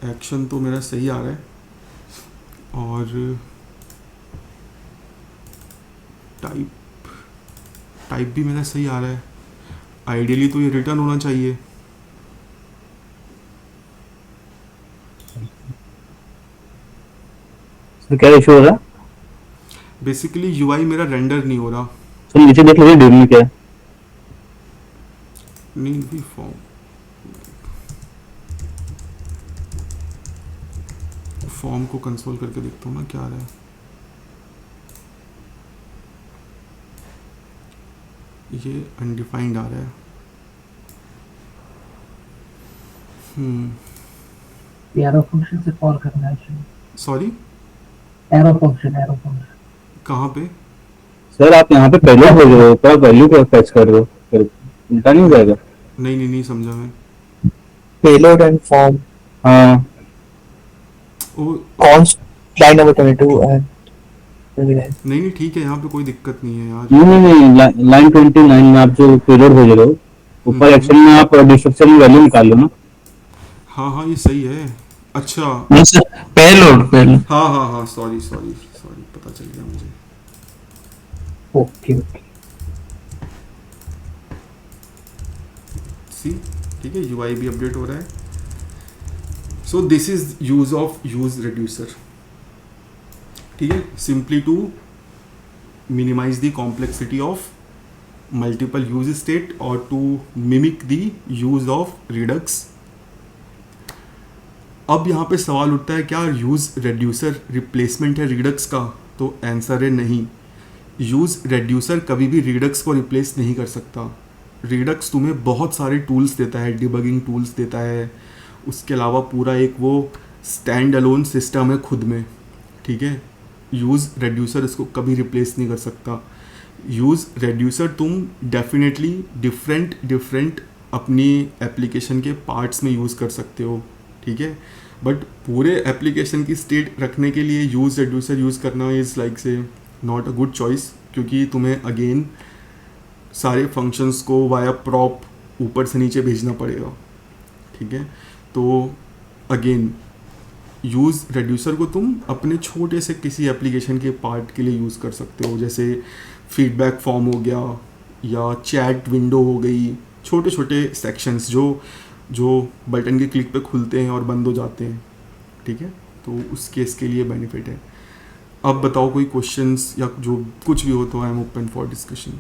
एक्शन तो मेरा सही आ रहा है और टाइप टाइप भी मेरा सही आ रहा है। आइडियली तो ये रिटर्न होना चाहिए। तो क्या इशू हो रहा है? बेसिकली यूआई मेरा रेंडर नहीं हो रहा। तो नीचे देख लीजिए डिव में क्या है। नीड भी फॉर्म, फॉर्म को कंसोल करके देखता हूँ ना क्या आ रहा है। ये अनडिफाइंड आ रहा है। एरो फंक्शन से कॉल करना है। सॉरी, एरो फंक्शन कहाँ पे? सर आप यहाँ पे पहले भेज रहे हो, क्या वैल्यू को फैच कर रहे हो, फिर उल्टा नहीं हो जाएगा? नहीं समझा मैं। payload and form हाँ ओ const line number 22 and 29. नहीं ठीक है, यहाँ पे कोई दिक्कत नहीं है यार। नहीं, लाइन 29 में आप जो पेलोड भेज रहे हो, ऊपर एक्शन में आप डिस्क्रिप्शन में वैल्यू निकाल लो ना। हाँ ये सही है। अच्छा नहीं सर, payload. हाँ सॉरी पता चल गया मुझे। Okay. सी ठीक है, यूआई भी अपडेट हो रहा है। So this is use of use reducer. ठीक है, simply to minimize the complexity of multiple use state और to mimic the use of Redux. अब यहाँ पे सवाल उठता है, क्या यूज रेड्यूसर रिप्लेसमेंट है रिडक्स का? तो आंसर है नहीं। यूज रेड्यूसर कभी भी रिडक्स को रिप्लेस नहीं कर सकता। रिडक्स तुम्हें बहुत सारे टूल्स देता है, डिबगिंग टूल्स देता है, उसके अलावा पूरा एक वो स्टैंड अलोन सिस्टम है खुद में। ठीक है, यूज़ रेड्यूसर इसको कभी रिप्लेस नहीं कर सकता। यूज़ रेड्यूसर तुम डेफिनेटली डिफरेंट अपनी एप्लीकेशन के पार्ट्स में यूज़ कर सकते हो। ठीक है, बट पूरे एप्लीकेशन की स्टेट रखने के लिए यूज़ रेड्यूसर यूज़ करना इज़ लाइक से नॉट अ गुड चॉइस, क्योंकि तुम्हें अगेन सारे फंक्शंस को वाया प्रॉप ऊपर से नीचे भेजना पड़ेगा। ठीक है, तो अगेन यूज़ रेड्यूसर को तुम अपने छोटे से किसी एप्लीकेशन के पार्ट के लिए यूज़ कर सकते हो, जैसे फीडबैक फॉर्म हो गया या चैट विंडो हो गई, छोटे छोटे सेक्शंस जो बटन के क्लिक पे खुलते हैं और बंद हो जाते हैं। ठीक है, तो उस केस के लिए बेनिफिट है। अब बताओ कोई क्वेश्चंस या जो कुछ भी हो तो I am open for discussion.